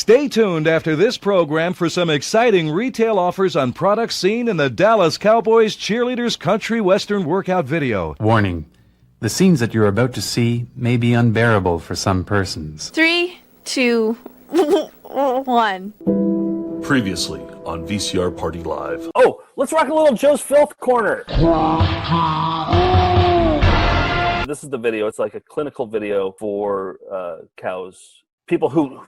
Stay tuned after this program for some exciting retail offers on products seen in the Dallas Cowboys cheerleaders country western workout video. Warning. The scenes that you're about to see may be unbearable for some persons. 3, 2, 1. Previously on VCR Party Live. Oh, let's rock a little Joe's Filth Corner. This is the video. It's like a clinical video for cows. People who...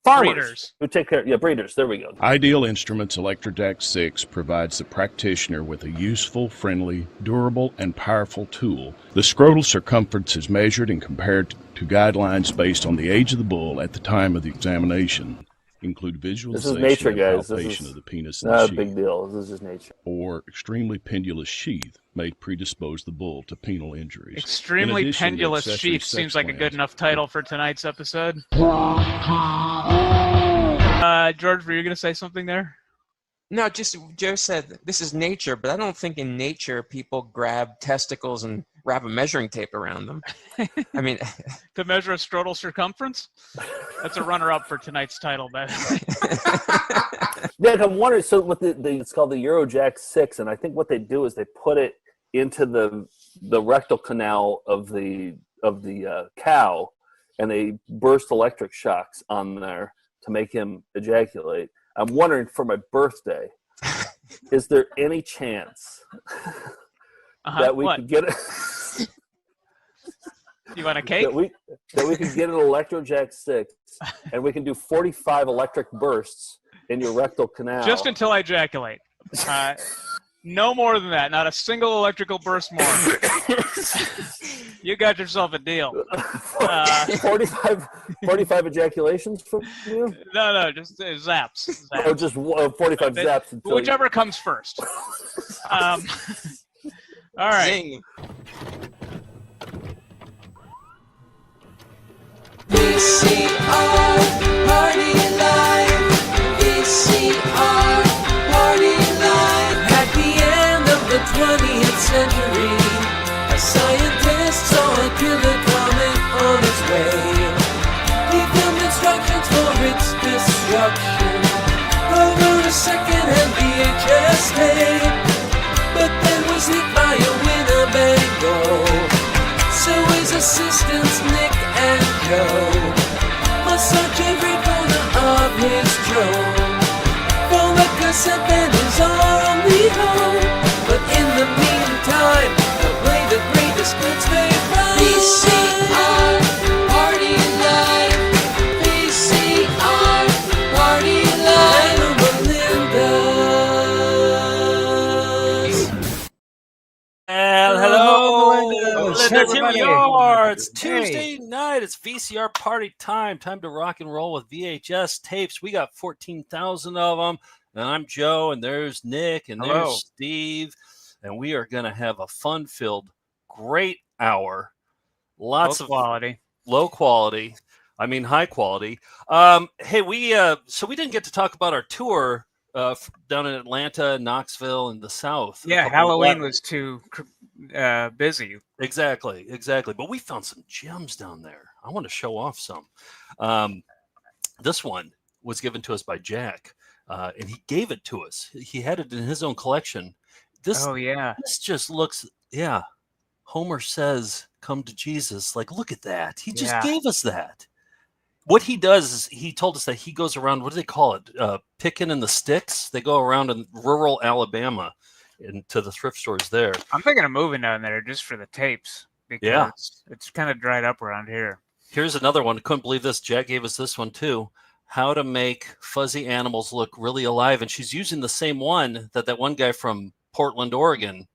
Farmers breeders. Who take care... Yeah, breeders. There we go. Ideal Instruments ElectroJack 6 provides the practitioner with a useful, friendly, durable, and powerful tool. The scrotal circumference is measured and compared to guidelines based on the age of the bull at the time of the examination. Include visualization nature, and guys. palpation of the penis in Not the a sheath. big deal. This is just nature. Or extremely pendulous sheath may predispose the bull to penal injuries. Extremely In addition, the pendulous accessory sheath sex seems like a good glands enough title for tonight's episode. George, were you going to say something there? No, just Joe said this is nature, but I don't think in nature people grab testicles and wrap a measuring tape around them. I mean, To measure a scrotal circumference? That's a runner-up for tonight's title, man. Yeah, I'm wondering. So, with it's called the Eurojack 6, and I think what they do is they put it into the rectal canal of the cow, and they burst electric shocks on there to make him ejaculate. I'm wondering for my birthday, is there any chance that we could get it? You want a cake? that we could get an ElectroJack 6, and we can do 45 electric bursts in your rectal canal. Just until I ejaculate. No more than that. Not a single electrical burst more. You got yourself a deal. 45 ejaculations from you? No, just zaps. Oh, just 45 zaps. Until Whichever comes first. All right. zing. VCR Party Live. VCR Party Live. At the end of the 20th century, a scientist saw a killer comet on its way. He filmed instructions for its destruction over a second-hand VHS tape, but then was hit by a Winnebago. So his assistants Nick and Joe must search every corner of his drone for the cassette that is our only home. But in the meantime, they'll play the greatest hits they find. VCR Party Live. VCR Party Live. And Melinda's. And hello, Melinda's everybody. It's Tuesday night. It's VCR party time. Time to rock and roll with VHS tapes. We got 14,000 of them. And I'm Joe, and there's Nick, and Hello. there's Steve. And we are going to have a fun-filled, great hour. Lots Low of quality. low quality. I mean, high quality. Hey, we didn't get to talk about our tour down in Atlanta, Knoxville, and the South. Yeah, Halloween was too busy. Exactly. But we found some gems down there. I want to show off some. This one was given to us by Jack, and he gave it to us. He had it in his own collection. This just looks, Homer says, "Come to Jesus." Like, look at that. He just gave us that. What he does is he told us that he goes around, what do they call it? Picking in the sticks. They go around in rural Alabama into the thrift stores there. I'm thinking of moving down there just for the tapes because it's kind of dried up around here. Here's another one. Couldn't believe this. Jack gave us this one too. How to make fuzzy animals look really alive. And she's using the same one that one guy from Portland, Oregon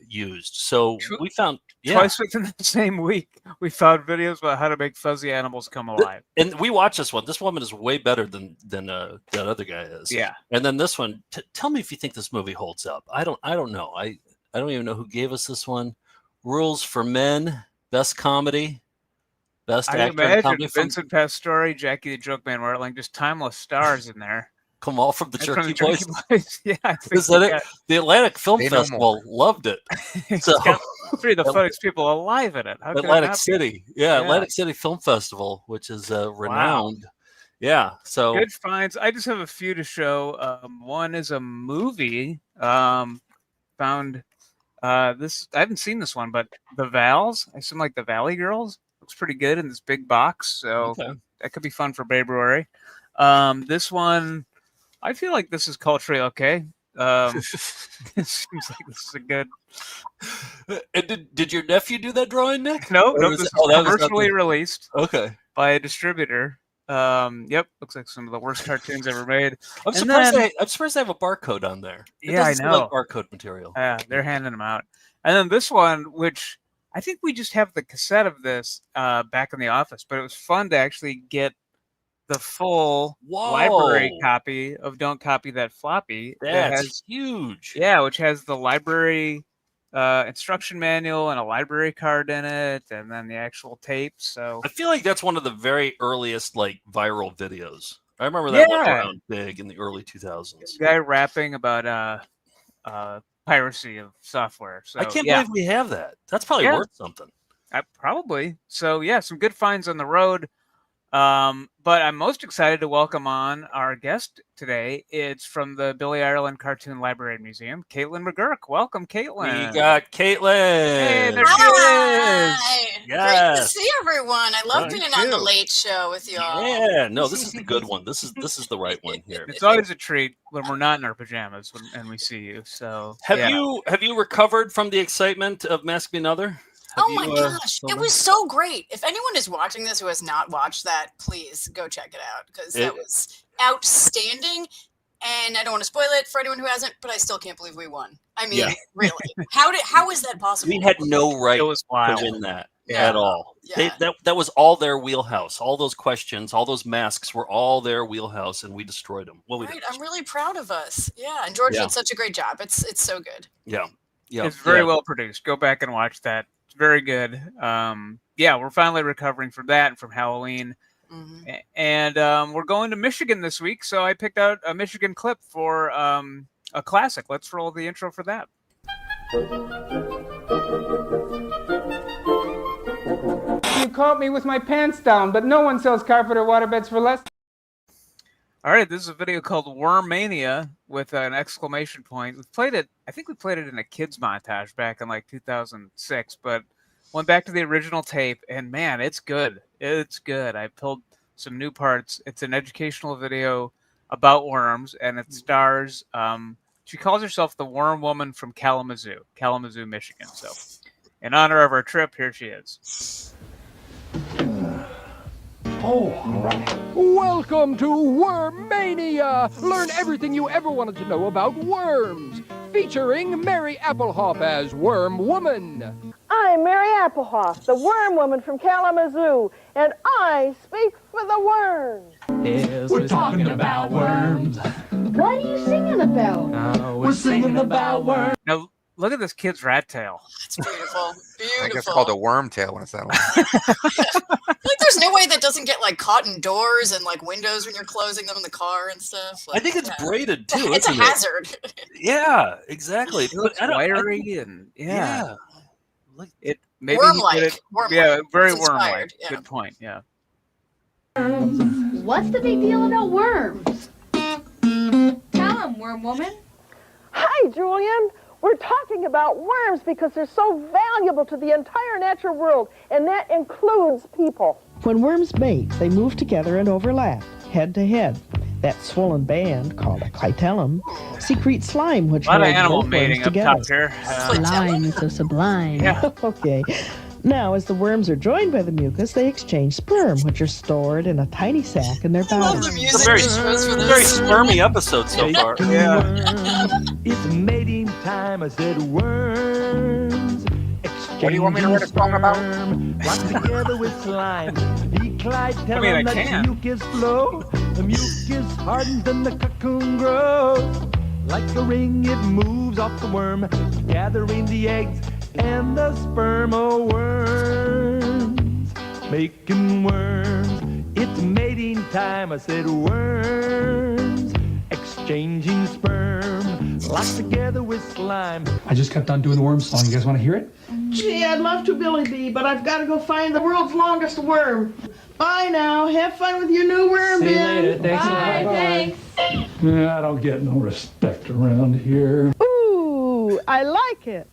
used. So we found twice within the same week, we found videos about how to make fuzzy animals come alive. And we watched this one. This woman is way better than that other guy is. Yeah. And then this one. Tell me if you think this movie holds up. I don't know. I don't even know who gave us this one. Rules for Men, best comedy, best I actor in imagine comedy. Vincent Pastore, Jackie the Joke Man, were like just timeless stars in there. Come all from the That's Jerky from the Boys. Boys. Yeah, I think Is that it? got- The Atlantic Film They know Festival loved it. it's So got three of the funniest people alive in it. How could it Atlantic not be? City, Atlantic City Film Festival, which is renowned Yeah. So Good finds. I just have a few to show. One is a movie. Found this. I haven't seen this one, but The Vals. I assume like the Valley Girls. Looks pretty good in this big box. So that could be fun for February. This one, I feel like this is culturally okay. It seems like this is a good. And did your nephew do that drawing, Nick? No, this is commercially released. Okay. By a distributor. Yep, looks like some of the worst cartoons ever made. I'm surprised they have a barcode on there. It Yeah, I doesn't know. seem like barcode material. Yeah, they're handing them out. And then this one, which I think we just have the cassette of this back in the office, but it was fun to actually get the full library copy of Don't Copy That Floppy. That's huge. Yeah, which has the library instruction manual and a library card in it, and then the actual tape. So I feel like that's one of the very earliest like viral videos. I remember that went around big in the early 2000s. Guy rapping about piracy of software. So I can't believe we have that. That's probably worth something. Probably. So yeah, some good finds on the road. But I'm most excited to welcome on our guest today. It's from the Billy Ireland Cartoon Library and Museum, Caitlin McGurk. Welcome, Caitlin. We got Caitlin. Hey, there she is. Great to see everyone. I love being on the Late Show with y'all. Yeah, no, this is the good one. This is the right one here. It's always a treat when we're not in our pajamas and we see you. So have you recovered from the excitement of Mask Me Another? Oh my gosh, it was so great. If anyone is watching this who has not watched that, please go check it out because that was outstanding. And I don't want to spoil it for anyone who hasn't, but I still can't believe we won. I mean, really, how is that possible? We had no right to win that at all. Yeah. That was all their wheelhouse. All those questions, all those masks were all their wheelhouse, and we destroyed them. Well, I'm really proud of us. Yeah, and George did such a great job. It's so good. Yeah. It's very well produced. Go back and watch that. It's very good. We're finally recovering from that and from Halloween. Mm-hmm. And we're going to Michigan this week, so I picked out a Michigan clip for a classic. Let's roll the intro for that. You caught me with my pants down, but no one sells carpet or waterbeds for less. All right, this is a video called Worm Mania with an exclamation point. We played it. I think we played it in a kids montage back in like 2006, but went back to the original tape, and man, it's good. It's good. I pulled some new parts. It's an educational video about worms, and it stars. She calls herself the Worm Woman from Kalamazoo, Michigan. So, in honor of our trip, here she is. Welcome to Wormmania! Learn everything you ever wanted to know about worms. Featuring Mary Applehoff as Worm Woman. I'm Mary Applehoff, the Worm Woman from Kalamazoo, and I speak for the worms. Yes, we're talking about worms. What are you singing about? We're singing about worms. Now, look at this kid's rat tail. It's beautiful. I guess it's called a worm tail when it's that long. Like, there's no way that doesn't get like caught in doors and like windows when you're closing them in the car and stuff. Like, I think it's braided too. It's a hazard. Yeah, exactly. It looks wiry and it maybe worm-like. Very worm-like. Yeah. Good point. Yeah. What's the big deal about worms? Tell him, Worm Woman. Hi, Julian. We're talking about worms because they're so valuable to the entire natural world, and that includes people. When worms mate, they move together and overlap, head to head. That swollen band, called a clitellum, secretes slime, which holds both worms together. Slime is so sublime. Yeah. Okay. Now, as the worms are joined by the mucus, they exchange sperm, which are stored in a tiny sac in their body. I love the music for this. Very spermy episode so far. Yeah. It's mating time, I said worms. What do you want me to write a song about? Locked together with slime. The clitellum lets mucus flow. The mucus hardens and the cocoon grows. Like a ring, it moves off the worm, gathering the eggs and the sperm of worms, making worms. It's mating time, I said worms, exchanging sperm, locked together with slime. I just kept on doing the worm song. You guys want to hear it? Gee, I'd love to, Billy B., but I've got to go find the world's longest worm. Bye now. Have fun with your new worm, See you Ben. later. Thanks a lot. Bye, Bye. thanks. Yeah, I don't get no respect around here. Ooh, I like it.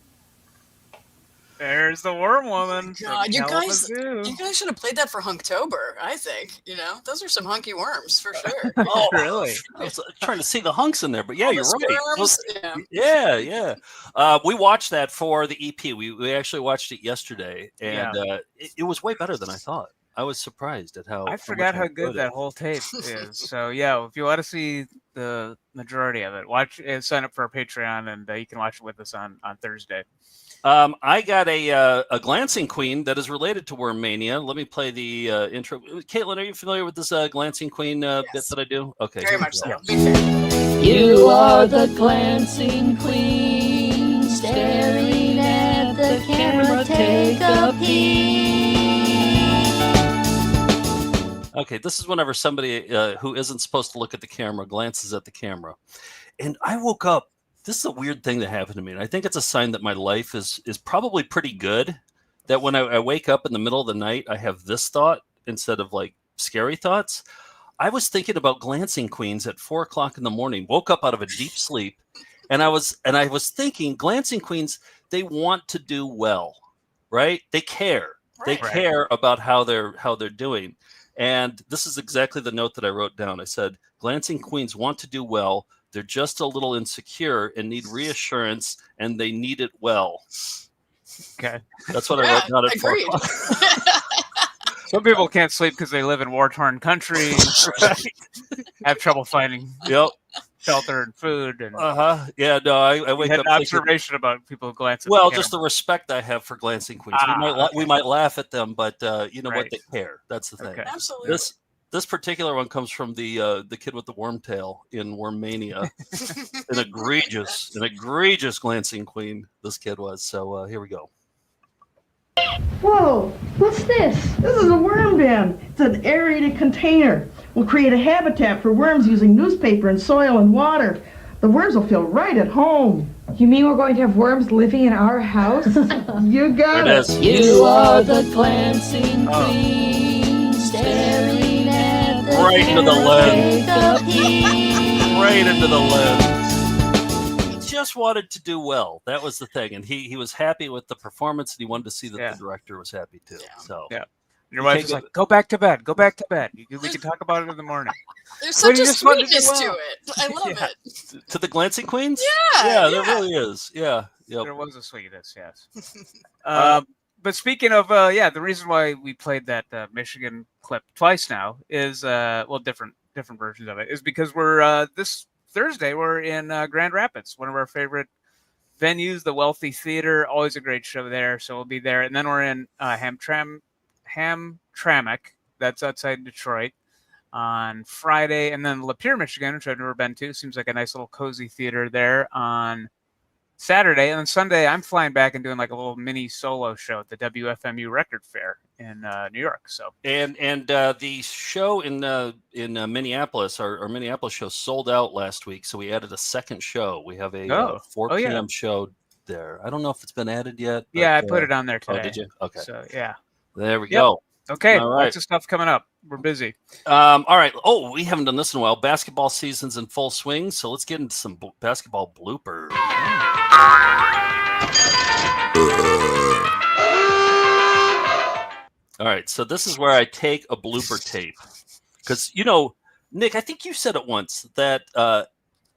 There's the worm woman. God, you guys Kalamazoo. should have played that for Hunktober, I think. Those are some hunky worms for sure. Oh, Really? I was trying to see the hunks in there, but yeah, All you're the right. squirms, Yeah. We watched that for the EP. We actually watched it yesterday, and it was way better than I thought. I was surprised at how. I forgot how much I good enjoyed that it. whole tape is. So yeah, if you want to see the majority of it, watch and sign up for our Patreon, and you can watch it with us on Thursday. I got a glancing queen that is related to Worm Mania. Let me play the intro. Caitlin, are you familiar with this glancing queen bit that I do? Okay, Very here we much go. so. Big fan. You are the glancing queen, staring at the camera, take a peek. Okay, this is whenever somebody who isn't supposed to look at the camera glances at the camera. And I woke up. This is a weird thing that happened to me. And I think it's a sign that my life is probably pretty good. That when I wake up in the middle of the night, I have this thought instead of like scary thoughts. I was thinking about glancing queens at 4 o'clock in the morning, woke up out of a deep sleep. And I was thinking glancing queens, they want to do well, right? They care. They care about how they're doing. And this is exactly the note that I wrote down. I said, glancing queens want to do well. They're just a little insecure and need reassurance, and they need it well. Okay. That's what I wrote down at 4 agreed. o'clock. Some people can't sleep because they live in war-torn countries, have trouble finding shelter and food. And Yeah, no, I wake had up an thinking, observation about people who glance at well, the just the camera. respect I have for glancing queens. We might laugh at them, but you know what? They care. That's the thing. Okay. Absolutely. This particular one comes from the kid with the worm tail in Worm Mania. An egregious glancing queen this kid was. So here we go. Whoa, what's this? This is a worm den. It's an aerated container. We'll create a habitat for worms using newspaper and soil and water. The worms will feel right at home. You mean we're going to have worms living in our house? You got There it. it is. You are the glancing queen, staring at the Right into the camera, lens. take a peek. Right into the lens. He just wanted to do well. That was the thing. And he was happy with the performance, and he wanted to see that the director was happy too. So Your wife is like, go back to bed. Go back to bed. We can talk about it in the morning. There's Well, such you a just wanted to do sweetness to well. it. I love it. to the glancing queens? Yeah, there really is. Yeah. Yep. There was a sweetness, yes. But speaking of, the reason why we played that Michigan clip twice now is, different versions of it, is because we're this Thursday we're in Grand Rapids, one of our favorite venues, the Wealthy Theater. Always a great show there, so we'll be there. And then we're in Hamtramck, that's outside Detroit, on Friday, and then Lapeer, Michigan, which I've never been to. Seems like a nice little cozy theater there on Saturday. And then Sunday, I'm flying back and doing like a little mini solo show at the WFMU Record Fair in New York. So And the show in Minneapolis, our Minneapolis show sold out last week, so we added a second show. We have a 4 p.m. show there. I don't know if it's been added yet. But, yeah, I put it on there today. Oh, did you? Okay. So yeah, there we go. Okay, All right. lots of stuff coming up. We're busy. All right. Oh, we haven't done this in a while. Basketball season's in full swing, so let's get into some basketball bloopers. All right, so this is where I take a blooper tape. Because, Nick, I think you said it once that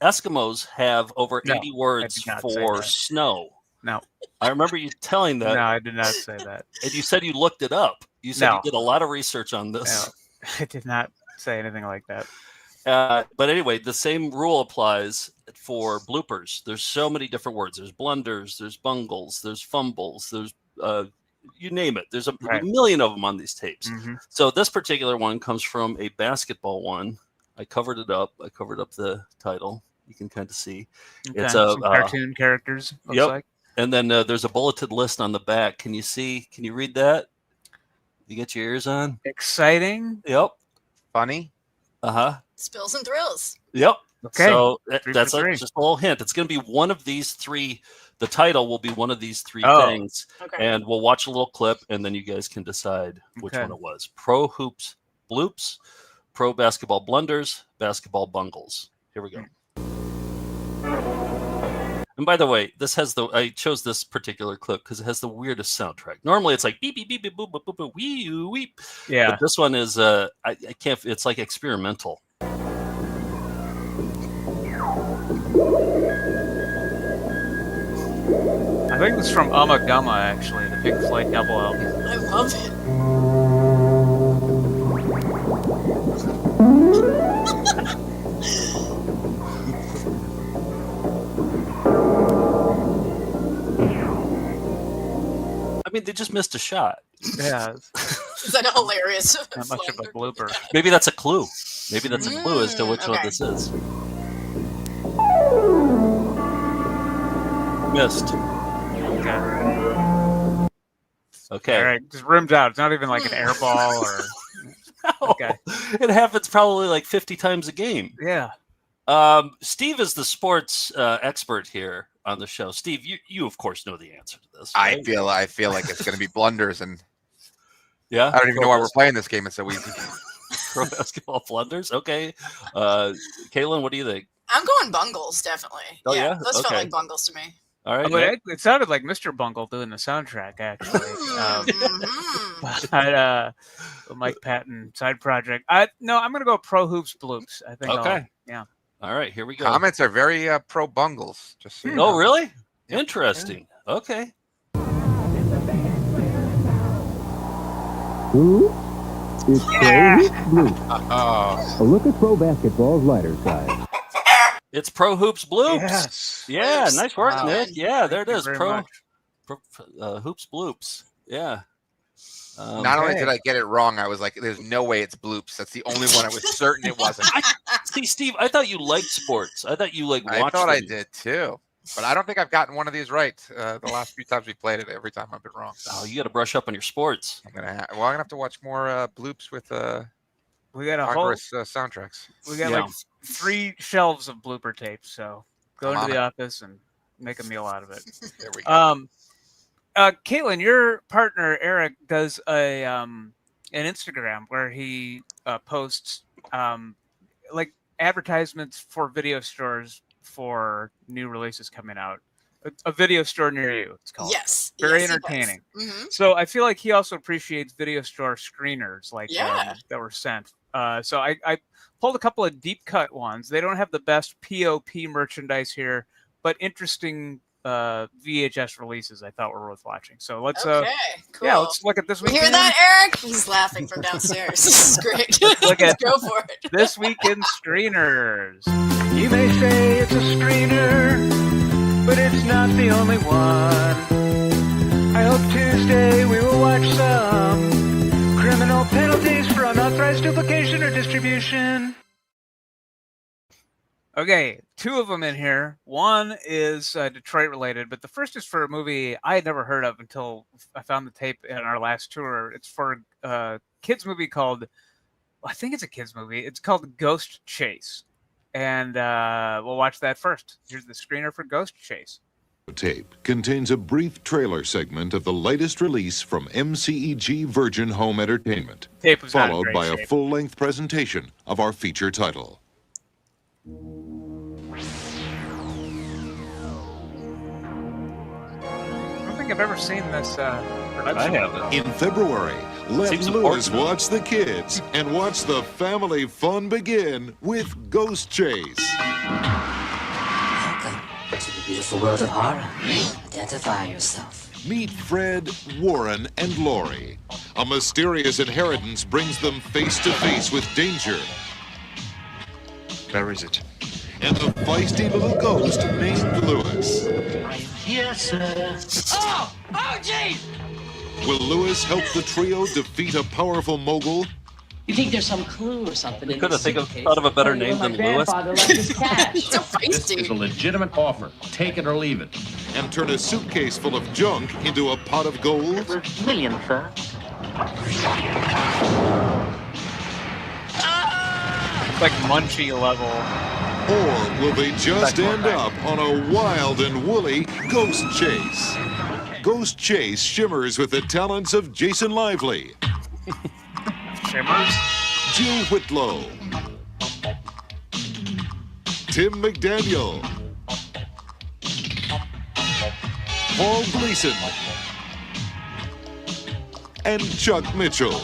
Eskimos have over 80 words for snow. No. I remember you telling that. No, I did not say that. And you said you looked it up. You said you did a lot of research on this. No, I did not say anything like that. But anyway, the same rule applies for bloopers. There's so many different words. There's blunders, there's bungles, there's fumbles, there's you name it. There's a million of them on these tapes. Mm-hmm. So this particular one comes from a basketball one. I covered it up. I covered up the title. You can kind of see. Okay. It's Some cartoon characters. Looks like. And then there's a bulleted list on the back. Can you see? Can you read that? You get your ears on? Exciting. Yep. Funny. Spills and thrills. Yep. Okay. So Three that's for three. just a little hint. It's going to be one of these three. The title will be one of these three things. Okay. And we'll watch a little clip, and then you guys can decide which Okay. one it was. Pro Hoops bloops, pro basketball blunders, basketball bungles. Here we go. And by the way, this has I chose this particular clip because it has the weirdest soundtrack. Normally it's like beep beep beep beep boop boop boop boop wee weep. Yeah. But this one is I can't. It's like experimental. I think it's from Gumma, actually, the Pink Floyd double album. I love it. I mean, they just missed a shot. Yeah. Is that a hilarious? Not much of a blooper. Maybe that's a clue. Maybe that's a clue as to which one this is. Missed. Okay. All right, just rimmed out. It's not even like an air ball or. Okay. It happens probably like 50 times a game. Yeah. Steve is the sports expert here on the show. Steve, you of course know the answer to this. Right? I feel like it's going to be blunders, and yeah, I don't even know why we're playing this game. It's so easy. Pro basketball blunders. Okay. Caitlin, what do you think? I'm going bungles, definitely. Oh, yeah? Those Okay. felt like bungles to me. All right. It sounded like Mr. Bungle doing the soundtrack, actually. Mike Patton side project. No, I'm going to go Pro Hoops Bloops. I think. Okay. Yeah. All right. Here we go. Comments are very pro bungles. Just so you know. Oh, really? Interesting. Okay. Who? It's Pro Hoops Bloops. A look at pro basketball's lighter side. It's Pro Hoops Bloops. Yes. Yeah, nice work, Wow. Nick. Yeah, there it Thank is. you very Pro Hoops Bloops. Yeah. Not only did I get it wrong, I was like, "There's no way it's bloops." That's the only one I was certain it wasn't. See, Steve, I thought you liked sports. I thought you watched. I thought I did too, but I don't think I've gotten one of these right. The last few times we played it, every time I've been wrong. Oh, you got to brush up on your sports. I'm gonna have to watch more bloops with We got a Congress soundtracks. We got like 3 shelves of blooper tapes, so go into the office and make a meal out of it. There we go. Caitlin, your partner Eric does an Instagram where he posts like advertisements for video stores for new releases coming out. A video store near you, it's called. Yes. Very yes, entertaining. Mm-hmm. So I feel like he also appreciates video store screeners like that were sent. So I pulled a couple of deep cut ones. They don't have the best POP merchandise here, but interesting VHS releases I thought were worth watching. So let's cool. Let's look at this week. You hear that, Eric? He's laughing from downstairs. This is great. Look Let's at go for it. This week in screeners. You may say it's a screener, but it's not the only one. I hope Tuesday we will watch some criminal penalties for unauthorized duplication or distribution. Okay, 2 of them in here. One is Detroit related, but the first is for a movie I had never heard of until I found the tape in our last tour. It's for a kids movie called, I think it's a kids movie. It's called Ghost Chase. And we'll watch that first. Here's the screener for Ghost Chase. Tape contains a brief trailer segment of the latest release from MCEG Virgin Home Entertainment, Tape was not in followed great by a shape. full-length presentation of our feature title. I don't think I've ever seen this production. I haven't. In February, let Seems Lewis important. watch the kids and watch the family fun begin with Ghost Chase. To the beautiful world of horror. Identify yourself. Meet Fred, Warren, and Lori. A mysterious inheritance brings them face to face with danger. Where is it? And the feisty little ghost named Lewis. Yes, sir. Oh! Oh, jeez! Will Lewis help the trio defeat a powerful mogul? You think there's some clue or something in Couldn't the thought of a better name than Lewis. This is a legitimate offer. Take it or leave it. And turn a suitcase full of junk into a pot of gold? Million, sir. It's like Munchie level. Or will they just end up on a wild and woolly ghost chase? Ghost Chase shimmers with the talents of Jason Lively. Shimmers? Jill Whitlow, Tim McDaniel, Paul Gleason, and Chuck Mitchell.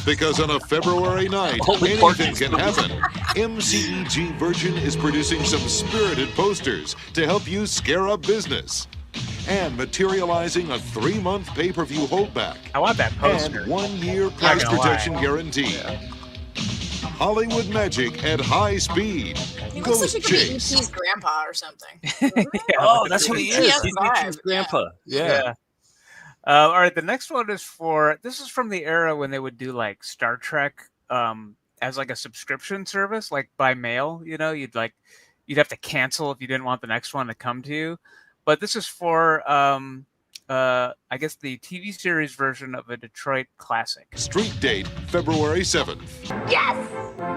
Because on a February night, anything can happen. MCEG Virgin is producing some spirited posters to help you scare up business. And materializing a 3-month pay-per-view holdback. I want that poster. And 1-year price protection guarantee. Hollywood magic at high speed. He looks like he could be E.T.'s grandpa or something. Oh, that's who he is. He's E.T.'s grandpa. Yeah. All right, the next one is this is from the era when they would do like Star Trek as like a subscription service, like by mail. You know, you'd have to cancel if you didn't want the next one to come to you. But this is for I guess the TV series version of a Detroit classic. Street date, February 7th. Yes!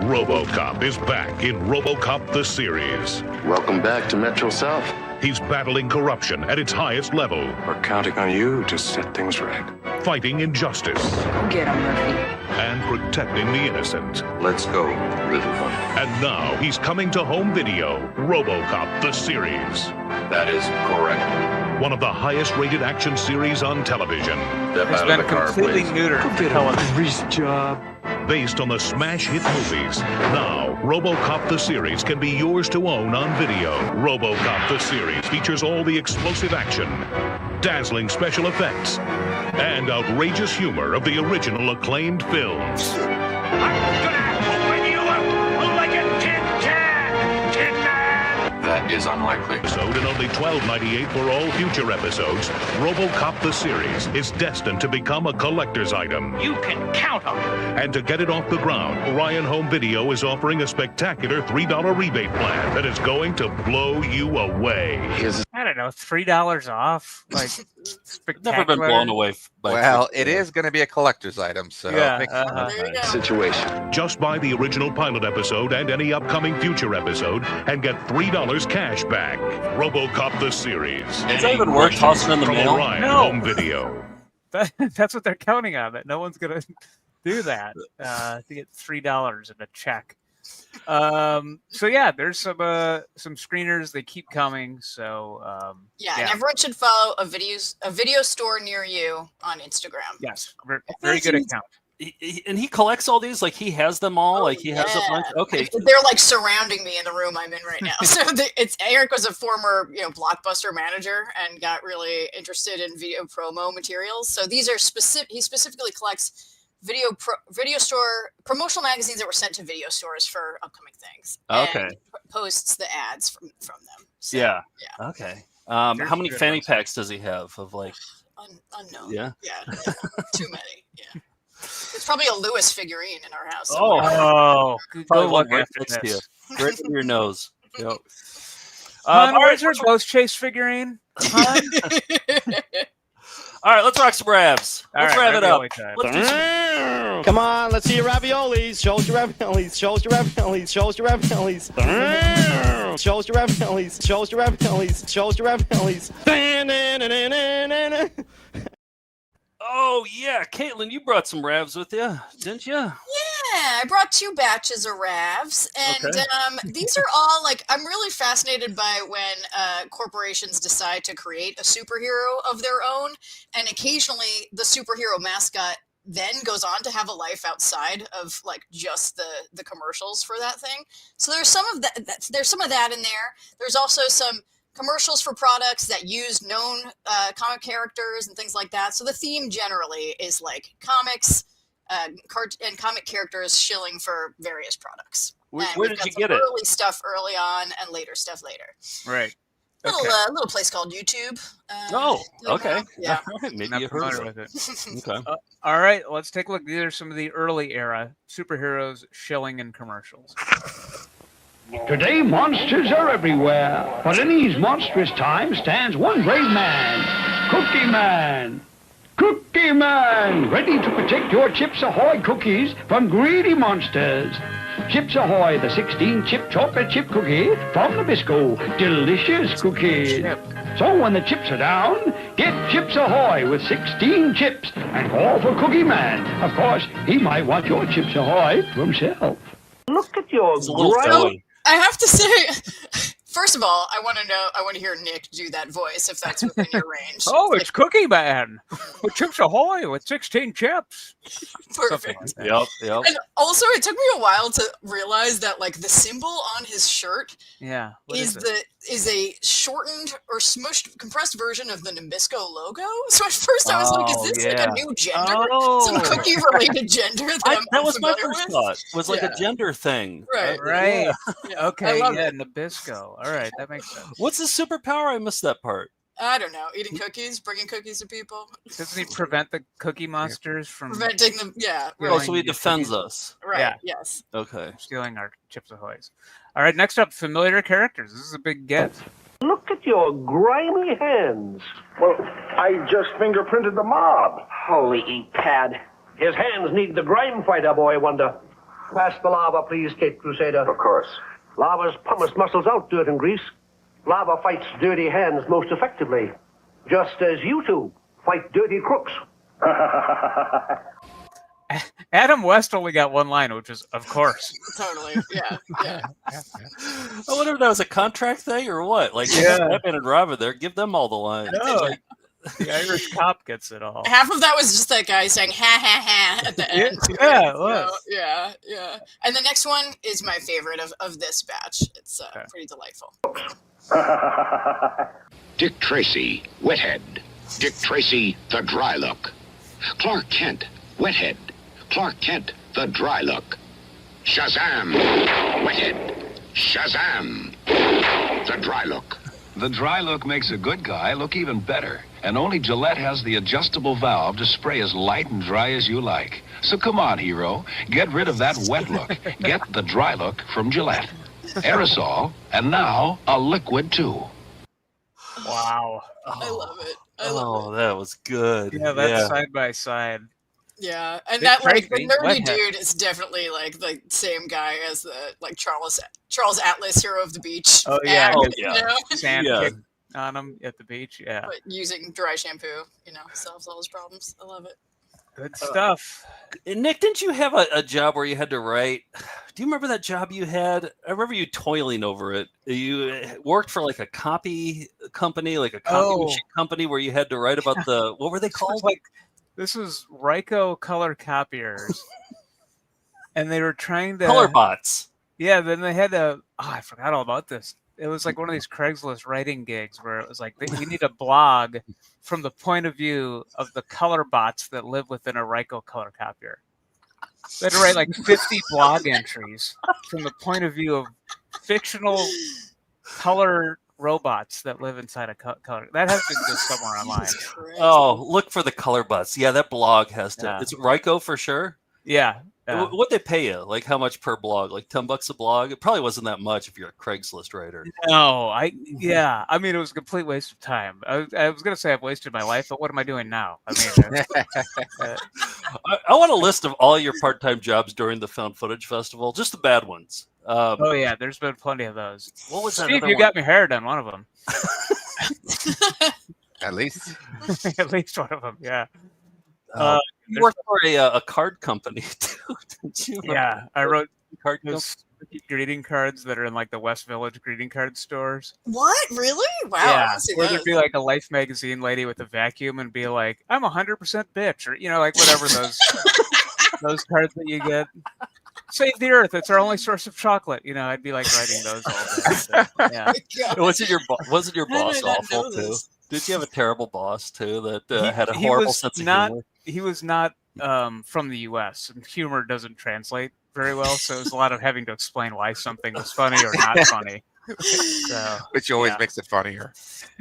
RoboCop is back in RoboCop the series. Welcome back to Metro South. He's battling corruption at its highest level. We're counting on you to set things right. Fighting injustice. Go get him, Murphy. And protecting the innocent. Let's go, little one. And now he's coming to home video, RoboCop the series. That is correct. One of the highest rated action series on television. Step out of the car, please. neutered. Go get a grease job. Based on the smash hit movies. Now, RoboCop the series can be yours to own on video. RoboCop the series features all the explosive action, dazzling special effects, and outrageous humor of the original acclaimed films. That is unlikely. Episode and only $12.98 for all future episodes. RoboCop the series is destined to become a collector's item. You can count on it. And to get it off the ground, Orion Home Video is offering a spectacular $3 rebate plan that is going to blow you away. I don't know, $3 off, like spectacular. Never been blown away. Well, it is going to be a collector's item, so situation. Just buy the original pilot episode and any upcoming future episode, and get $3 cash back. RoboCop the series. Is that even worth tossing in the From mail? Orion No. Home Video. That's what they're counting on. That no one's gonna do that to get $3 in a check. So yeah, there's some screeners. They keep coming. So and everyone should follow a video store near you on Instagram. Yes, very good account. And he collects all these, like he has them all, like he has a bunch. Okay, they're like surrounding me in the room I'm in right now. So Eric was a former Blockbuster manager and got really interested in video promo materials. So these are he specifically collects video store promotional magazines that were sent to video stores for upcoming things. Okay. And posts the ads from them. So, yeah. Okay. How many fanny packs does he have of like? Unknown. Yeah. Yeah. Too many. Yeah. It's probably a Lewis figurine in our house. Probably go one look right after next to you, this. right in your nose. Yep. Where's your ghost chase figurine? All right, let's rock some ravs. Let's right, rev it up. ravioli time. Let's do some- Come on, let's see your raviolis. Show us your raviolis. Show us your raviolis. Show us your raviolis. Show us your raviolis. Show us your raviolis. Show us your raviolis. Oh yeah, Caitlin, you brought some ravs with you, didn't you? Yeah, I brought 2 batches of ravs, and these are all I'm really fascinated by when corporations decide to create a superhero of their own, and occasionally the superhero mascot then goes on to have a life outside of just the commercials for that thing. So there's some of that. There's some of that in there. There's also some commercials for products that use known comic characters and things like that. So the theme generally is comics and comic characters shilling for various products. Where did you get it? Early stuff early on and later stuff later. Right. Little place called YouTube. Okay. Yeah. Maybe you've heard of it. Okay. All right, let's take a look. These are some of the early era superheroes shilling in commercials. Today, monsters are everywhere, but in these monstrous times stands one brave man, Cookie Man. Cookie Man, ready to protect your Chips Ahoy cookies from greedy monsters. Chips Ahoy, the 16-chip chocolate chip cookie from Nabisco. Delicious cookie. So when the chips are down, get Chips Ahoy with 16 chips and call for Cookie Man. Of course, he might want your Chips Ahoy for himself. Look at your I have to say, first of all, I want to hear Nick do that voice if that's within your range. Oh, it's Cookie Man with Chips Ahoy with 16 chips. Perfect. Yep. And also, it took me a while to realize that like the symbol on his shirt Yeah. is a shortened or smushed, compressed version of the Nabisco logo. So at first I was like, is this like a new gender? Some cookie-related gender that was my first thought. Was like a gender thing. Right. Yeah. Okay. I love Yeah. it. Nabisco. All right. That makes sense. What's his superpower? I missed that part. I don't know. Eating cookies, bringing cookies to people. Doesn't he prevent the cookie monsters from Preventing them, yeah. Oh, so he defends us. Right, Yeah. yes. Okay. Stealing our Chips Ahoys. All right. Next up, familiar characters. This is a big get. Look at your grimy hands. Well, I just fingerprinted the mob. Holy ink pad. His hands need the grime fighter, boy, I wonder. Pass the lava, please, Kate Crusader. Of course. Lava's pumice muscles out dirt and grease. Lava fights dirty hands most effectively. Just as you two fight dirty crooks. Adam West only got one line, which is, of course. Totally, yeah. I wonder if that was a contract thing or what. Like, Batman and Robin there, give them all the lines. No, the Irish cop gets it all. Half of that was just that guy saying ha ha ha at the end. Yeah, it was. So, yeah. And the next one is my favorite of this batch. It's pretty delightful. Dick Tracy, Wethead. Dick Tracy, the Dry Look. Clark Kent, Wethead. Clark Kent, the Dry Look. Shazam, Wethead. Shazam, the Dry Look. The Dry Look makes a good guy look even better. And only Gillette has the adjustable valve to spray as light and dry as you like. So come on, hero. Get rid of that wet look. Get the Dry Look from Gillette. Aerosol, and now a liquid too. Wow. I love it. That was good. Yeah, that's side by side. Yeah, and Dick that like the Tracy, nerdy Wethead. dude is definitely like the same guy as the like Charles Atlas, Hero of the Beach. Oh yeah, act, oh, you know? sand kick on him at the beach. Yeah, But using dry shampoo, solves all his problems. I love it. good stuff. Nick, didn't you have a job where you had to write? Do you remember that job you had? I remember you toiling over it. You worked for like a copy company, like a copy machine company, where you had to write about the what were they called? This was Ryko color copiers, and they were trying to Color bots. Yeah, then they had to. Oh, I forgot all about this. It was like one of these Craigslist writing gigs where it was like we need a blog from the point of view of the color bots that live within a Ryko color copier. They had to write like 50 blog entries from the point of view of fictional color robots that live inside a color. That has to exist somewhere online. Oh, look for the color bots. Yeah, that blog has to. Yeah. It's Ryko for sure. Yeah. What'd they pay you? Like how much per blog? Like $10 a blog? It probably wasn't that much if you're a Craigslist writer. No, I mean, it was a complete waste of time. I was gonna say I've wasted my life, but what am I doing now? I mean, I want a list of all your part-time jobs during the Found Footage Festival, just the bad ones. Oh yeah, there's been plenty of those. What was that? Steve, you got me hair done. One of them. At least. At least one of them. Yeah. You worked for a card company too, didn't you? Yeah, I wrote card those greeting cards that are in like the West Village greeting card stores. What? Really? Wow. Yeah, where there'd be like a Life magazine lady with a vacuum and be like, "I'm 100% bitch," or like whatever those those cards that you get. Save the Earth. It's our only source of chocolate. I'd be like writing those all day. So, yeah. Wasn't your boss awful too? Did you have a terrible boss too that had a horrible sense of humor? He was not from the U.S. and humor doesn't translate very well, so it was a lot of having to explain why something was funny or not funny. So, which always makes it funnier.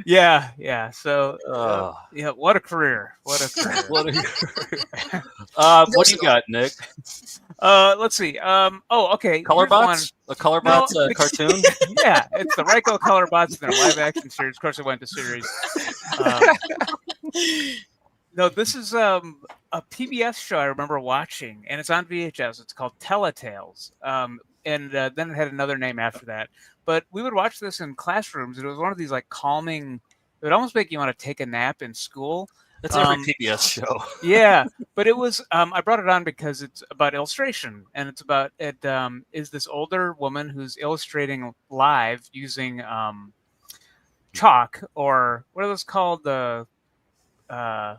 Yeah. So, what a career! What a career! What do you got, Nick? Let's see. Okay. Colorbots? A Colorbots cartoon? Yeah, it's the Ryko Colorbots in their live-action series. Of course, it went to series. No, this is a PBS show I remember watching, and it's on VHS. It's called Teletales. And and then it had another name after that. But we would watch this in classrooms. It was one of these like calming. It would almost make you want to take a nap in school. It's every PBS show. Yeah, but it was. I brought it on because it's about illustration, and it's about it. Is this older woman who's illustrating live using chalk, or what are those called? The I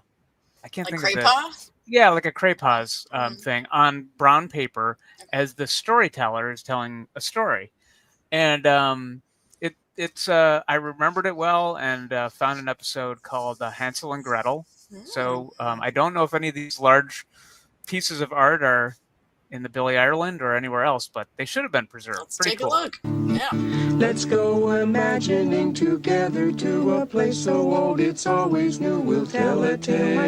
can't Like think of Craypaw? it. Yeah, like a Craypaws thing on brown paper as the storyteller is telling a story, and it's I remembered it well and found an episode called Hansel and Gretel. So I don't know if any of these large pieces of art are in the Billy Ireland or anywhere else, but they should have been preserved. Let's Pretty take cool. a look. Yeah. Let's go imagining together to a place so old it's always new. We'll tell a tale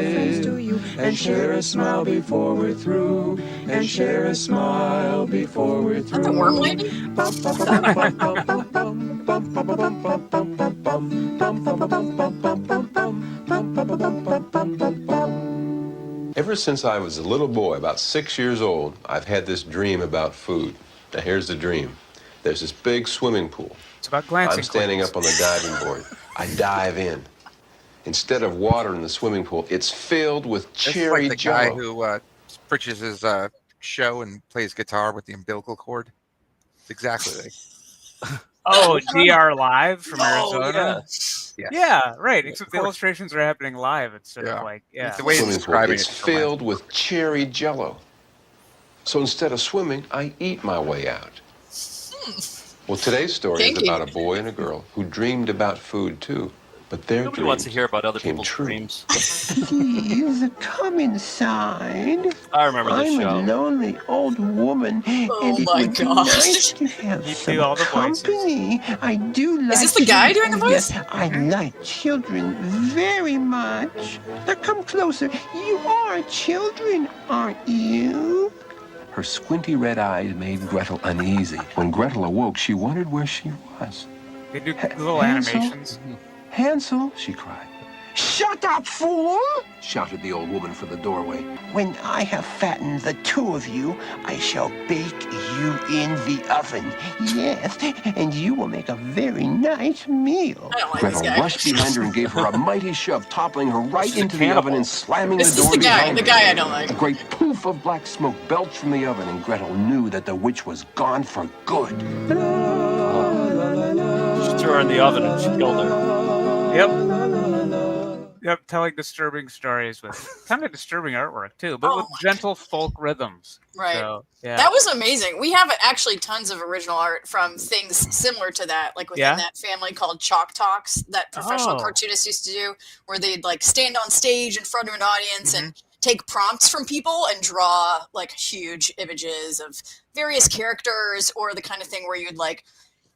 and share a smile before we're through. And share a smile before we're through. The worm lady? Ever since I was a little boy, about 6 years old, I've had this dream about food. Now here's the dream. There's this big swimming pool. It's about glancing. I'm standing up on the diving board. I dive in. Instead of water in the swimming pool, it's filled with cherry It's like the Jell-O. guy who preaches his show and plays guitar with the umbilical cord. It's exactly like. Oh, DR Live from Arizona. Yeah. Yeah, right. Except the illustrations are happening live instead of like It's the way it's describing it's filled with cherry Jell-O. So instead of swimming, I eat my way out. Well, today's story is about a boy and a girl who dreamed about food too, but their Nobody wants to hear about other people's true. dreams. Please come inside. I remember this I'm show. a lonely old woman, and it my would be gosh. nice to have some all the voices. company. I do like. this the guy doing the children. voice? Yes, I like children very much. Now come closer. You are children, aren't you? Her squinty red eyes made Gretel uneasy. When Gretel awoke, she wondered where she was. They do little Hansel? animations. Hansel, she cried. Shut up, fool! Shouted the old woman from the doorway. When I have fattened the two of you, I shall bake you in the oven. Yes, and you will make a very nice meal. I don't like Gretel this guy. rushed behind her and gave her a mighty shove, toppling her right This is a into the cannibal. oven and slamming This the is door the guy. behind The her. guy I don't like. A great poof of black smoke belched from the oven, and Gretel knew that the witch was gone for good. She threw her in the oven and she killed her. Yep, telling disturbing stories with kind of disturbing artwork too, but with gentle folk rhythms. Right. So, yeah. That was amazing. We have actually tons of original art from things similar to that, like within that family called Chalk Talks that professional cartoonists used to do, where they'd like stand on stage in front of an audience and take prompts from people and draw like huge images of various characters, or the kind of thing where you'd like,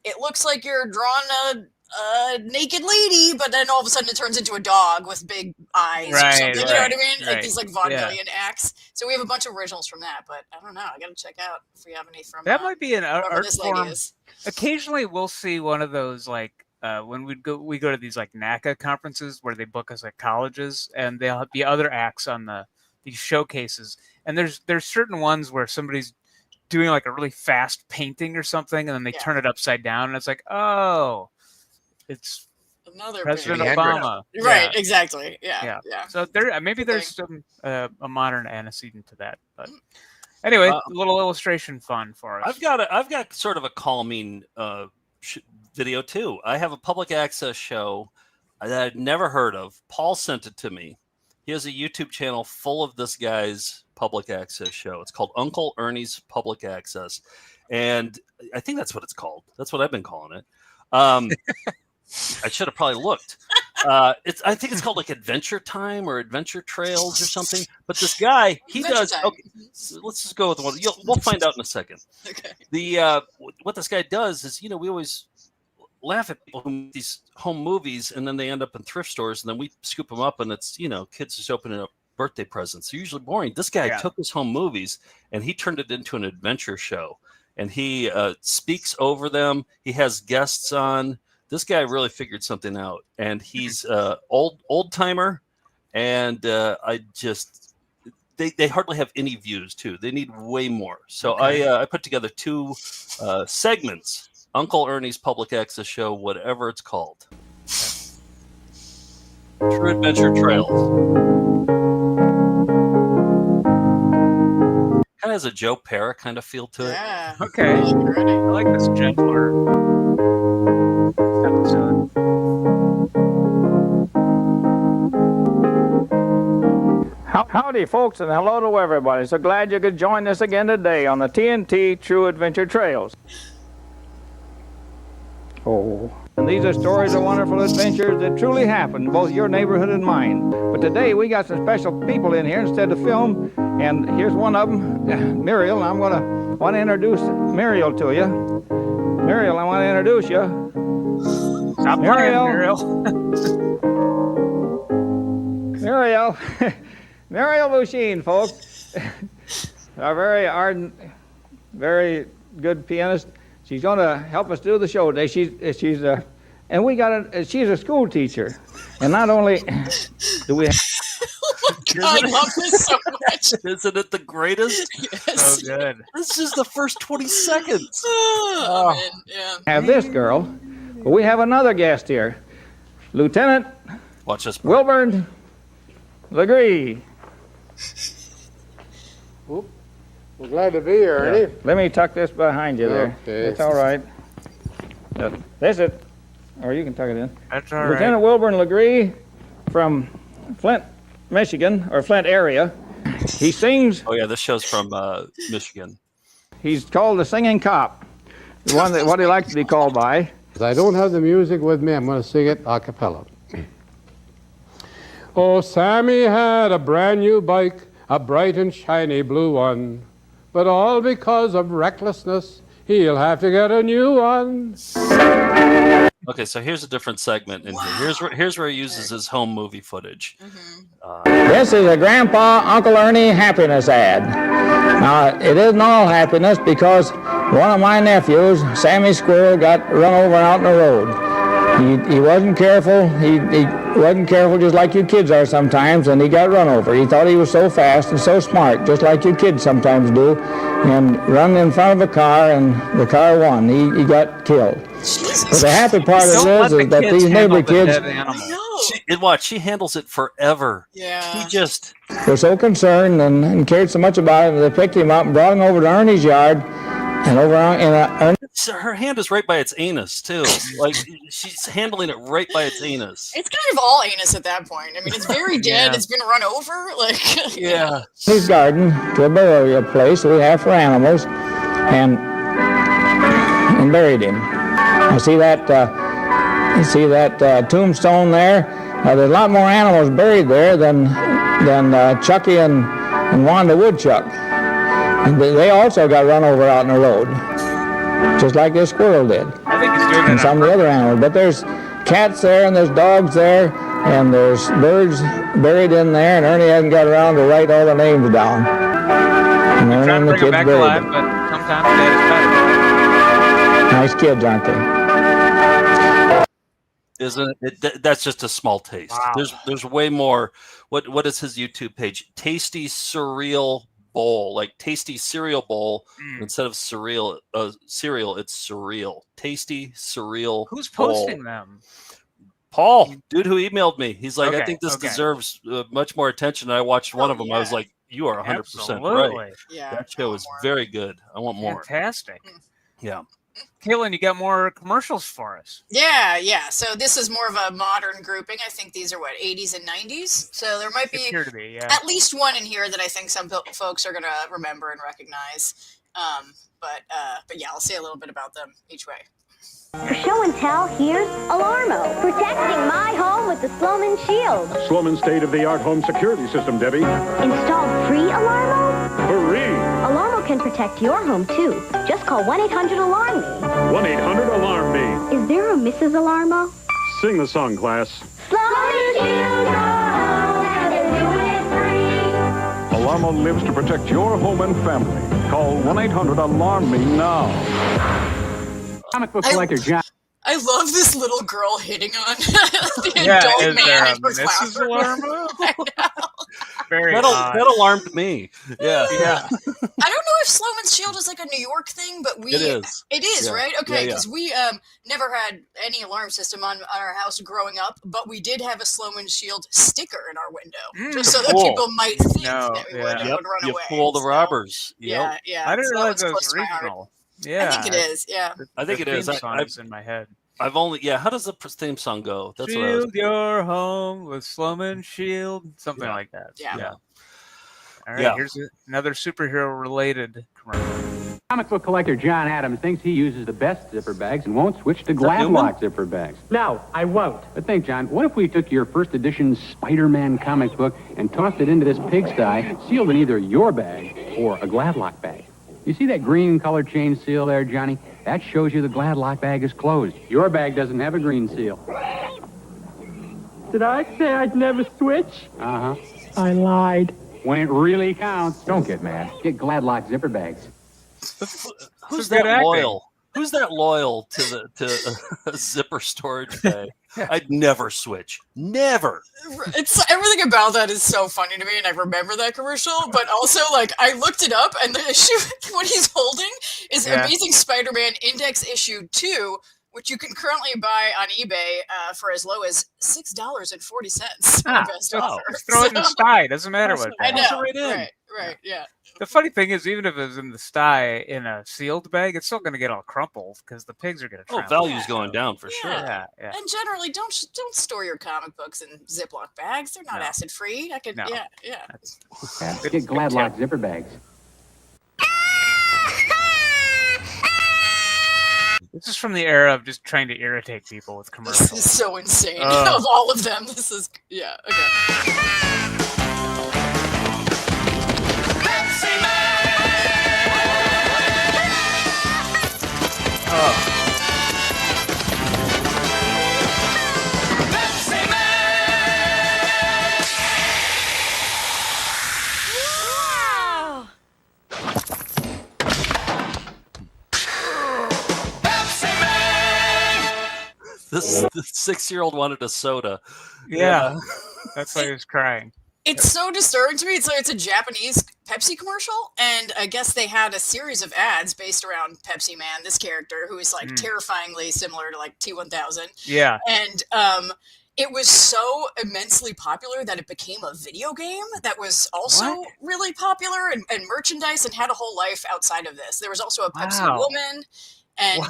it looks like you're drawing a naked lady, but then all of a sudden it turns into a dog with big eyes or something. You know what I mean? Like these like vaudevillian acts. So we have a bunch of originals from that, but I don't know. I gotta check out if we have any from that might be an art this lady form. is. Occasionally we'll see one of those like when we go to these like NACA conferences where they book us at colleges, and there'll be other acts on these showcases, and there's certain ones where somebody's doing like a really fast painting or something, and then they turn it upside down, and it's like, oh, it's another President big- Obama. Right, Yeah. exactly. Yeah. Yeah. Yeah. So there, maybe there's some a modern antecedent to that, but anyway, a little illustration fun for us. I've got sort of a calming video too. I have a public access show that I'd never heard of. Paul sent it to me. He has a YouTube channel full of this guy's public access show. It's called Uncle Ernie's Public Access, and I think that's what it's called. That's what I've been calling it. I should have probably looked. I think it's called like Adventure Time or Adventure Trails or something. But this guy, he Adventure does. Time. Okay, so let's just go with one. We'll find out in a second. Okay. What this guy does is, we always laugh at people who make these home movies and then they end up in thrift stores, and then we scoop them up and it's kids just opening up birthday presents. They're usually boring. This guy took his home movies and he turned it into an adventure show, and he speaks over them. He has guests on. This guy really figured something out, and he's old timer, and they hardly have any views too. They need way more. So I put together 2 segments. Uncle Ernie's Public Access Show, whatever it's called. True Adventure Trails. Kind of has a Joe Pera kind of feel to it. Yeah. Okay. I like this gentler episode. Howdy, folks, and hello to everybody. So glad you could join us again today on the TNT True Adventure Trails. Oh. And these are stories of wonderful adventures that truly happened, both your neighborhood and mine. But today we got some special people in here instead of film, and here's one of them, Muriel. I'm want to introduce Muriel to you. Muriel, I want to introduce you. Stop Muriel. Muriel. Muriel Bouchine, folks. Our very ardent, very good pianist. She's going to help us do the show today. She's and we got she's a school teacher, and not only do we. I love this so much. Isn't it the greatest? Yes. So good. This is the first 20 seconds. Oh, man. Yeah. Have this girl, but we have another guest here, Lieutenant. Watch this. Wilburn Legree. Whoop. We're glad to be here, Ernie. Yeah. Let me tuck this behind you there. Okay. It's all right. This it. Or you can tuck it in. That's all right. Lieutenant Wilburn Legree from Flint, Michigan, or Flint area. He sings. Oh, yeah, this show's from Michigan. He's called the Singing Cop. What he likes to be called by. I don't have the music with me. I'm going to sing it a cappella. Oh, Sammy had a brand new bike, a bright and shiny blue one. But all because of recklessness, he'll have to get a new one. Okay, so here's a different segment in here. Here's where he uses his home movie footage. This is a Grandpa Uncle Ernie happiness ad. Now, it isn't all happiness because one of my nephews, Sammy Squirrel, got run over out in the road. He wasn't careful. He wasn't careful just like you kids are sometimes, and he got run over. He thought he was so fast and so smart, just like you kids sometimes do, and run in front of a car, and the car won. He got killed. But the happy part of this is that these neighbor kids She handles it forever. Yeah. She just were so concerned and cared so much about it, they picked him up and brought him over to Ernie's yard, and over in her hand is right by its anus too. Like she's handling it right by its anus. It's kind of all anus at that point. I mean, it's very dead. Yeah. It's been run over. Like, yeah. his garden to a burial place that we have for animals, and buried him. You see that tombstone there? There's a lot more animals buried there than Chucky and Wanda Woodchuck. And they also got run over out in the road, just like this squirrel did. I think he's doing it. And some of the other animals. But there's cats there, and there's dogs there, and there's birds buried in there, and Ernie hasn't got around to write all the names down. And Ernie and the kids buried them. But sometimes that is Nice better. kids, aren't they? Isn't it? That's just a small taste. Wow. There's way more. What is his YouTube page? Tasty Surreal Bowl, like Tasty Cereal Bowl. Instead of cereal, it's surreal. Tasty Surreal. Who's Bowl. posting them? Paul, dude who emailed me. He's like, Okay, I think this okay. deserves much more attention. And I watched one of them. I was like, you are 100% Absolutely. right. Yeah, that show is very good. I want more. Fantastic. Yeah. Kaylin, you got more commercials for us. yeah. So this is more of a modern grouping. I think these are 80s and 90s. So there might be Appear to be, yeah. at least one in here that I think some folks are going to remember and recognize. But yeah, I'll say a little bit about them each way. For show and tell, here's Alarmo, protecting my home with the Sloman Shield. Sloman state-of-the-art home security system, Debbie. Installed free, Alarmo? Free! Alarmo can protect your home, too. Just call 1-800-ALARM-ME. 1-800-ALARM-ME. Is there a Mrs. Alarmo? Sing the song, class. Sloman Shield, Alarmo lives to protect your home and family. Call 1-800-ALARM-ME now. Comic book collector John. I love this little girl hitting on the adult man in her classroom. Alarmo? I know. very that alarmed me. Yeah. Yeah. I don't know if Sloman's Shield is like a New York thing, but It is. It is, Yeah. right? Okay, Yeah, because we never had any alarm system on our house growing up, but we did have a Sloman's Shield sticker in our window, just so that Cool. people might think that we yeah. would Yep. run You away. fool the robbers. Yeah, Yep. yeah. I didn't so realize that it was was close to my heart. regional. Yeah. I think it is. Yeah. I think it is. The theme song is in my head. I've only how does the theme song go? That's what I was. Shield your home with Sloman Shield, something like that. Yeah. All right, Yeah. here's another superhero-related commercial. Comic book collector John Adams thinks he uses the best zipper bags and won't switch to that glad Newman? lock zipper bags. No, I won't. But think, John, what if we took your first edition Spider-Man comic book and tossed it into this pigsty, sealed in either your bag or a glad lock bag? You see that green colored chain seal there, Johnny? That shows you the glad lock bag is closed. Your bag doesn't have a green seal. Did I say I'd never switch? Uh-huh. I lied. When it really counts, don't get mad. Get glad lock zipper bags. Who's good that acting. loyal? Who's that loyal to a zipper storage bag? I'd never switch. Never. It's everything about that is so funny to me, and I remember that commercial. But also, like, I looked it up, and the issue what he's holding is Amazing Spider-Man Index Issue 2, which you can currently buy on eBay for as low as $6.40. Best offer. Just throw it in the sty. Doesn't matter what. I know. Right in. Right. Yeah. The funny thing is, even if it was in the sty in a sealed bag, it's still going to get all crumpled because the pigs are going to. Oh, value's going down for sure. Yeah. And generally, don't store your comic books in Ziploc bags. They're not acid free. I could. No. Yeah. Get glad lock zipper bags. This is from the era of just trying to irritate people with commercials. This is so insane. Of all of them, this is okay. The 6-year-old wanted a soda. Yeah. That's why he was crying. It's so disturbing to me. It's a Japanese Pepsi commercial, and I guess they had a series of ads based around Pepsi Man, this character who is like terrifyingly similar to like T-1000. Yeah. And it was so immensely popular that it became a video game that was also really popular and merchandise and had a whole life outside of this. There was also a Pepsi woman, and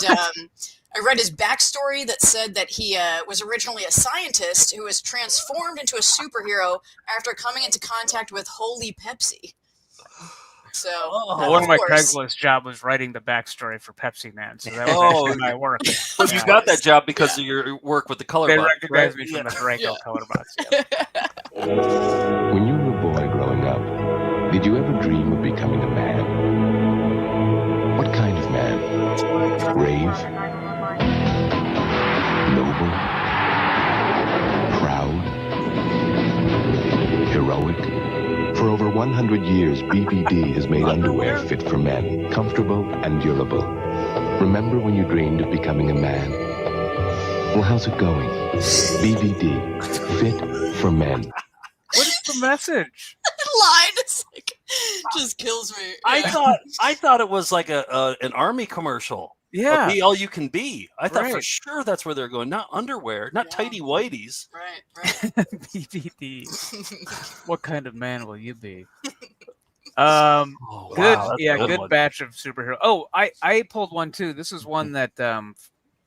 I read his backstory that said that he was originally a scientist who was transformed into a superhero after coming into contact with Holy Pepsi. So, one of my Craigslist job was writing the backstory for Pepsi Man, so that was actually my work. But you got that job because of your work with the color They box. recognized me from the Draco color box. When you were a boy growing up, did you ever dream of becoming a man? What kind of man? Brave? Noble? Proud? Heroic? For over 100 years, BBD has made underwear fit for men, comfortable and durable. Remember when you dreamed of becoming a man? Well, how's it going? BBD, fit for men. What is the message? Line is like just kills me. I thought it was like an army commercial. Yeah. Be all you can be. I thought for sure that's where they're going. Not underwear, not tighty whities. Right. BBD. What kind of man will you be? Wow, good batch of superhero. Oh, I pulled one too. This is one that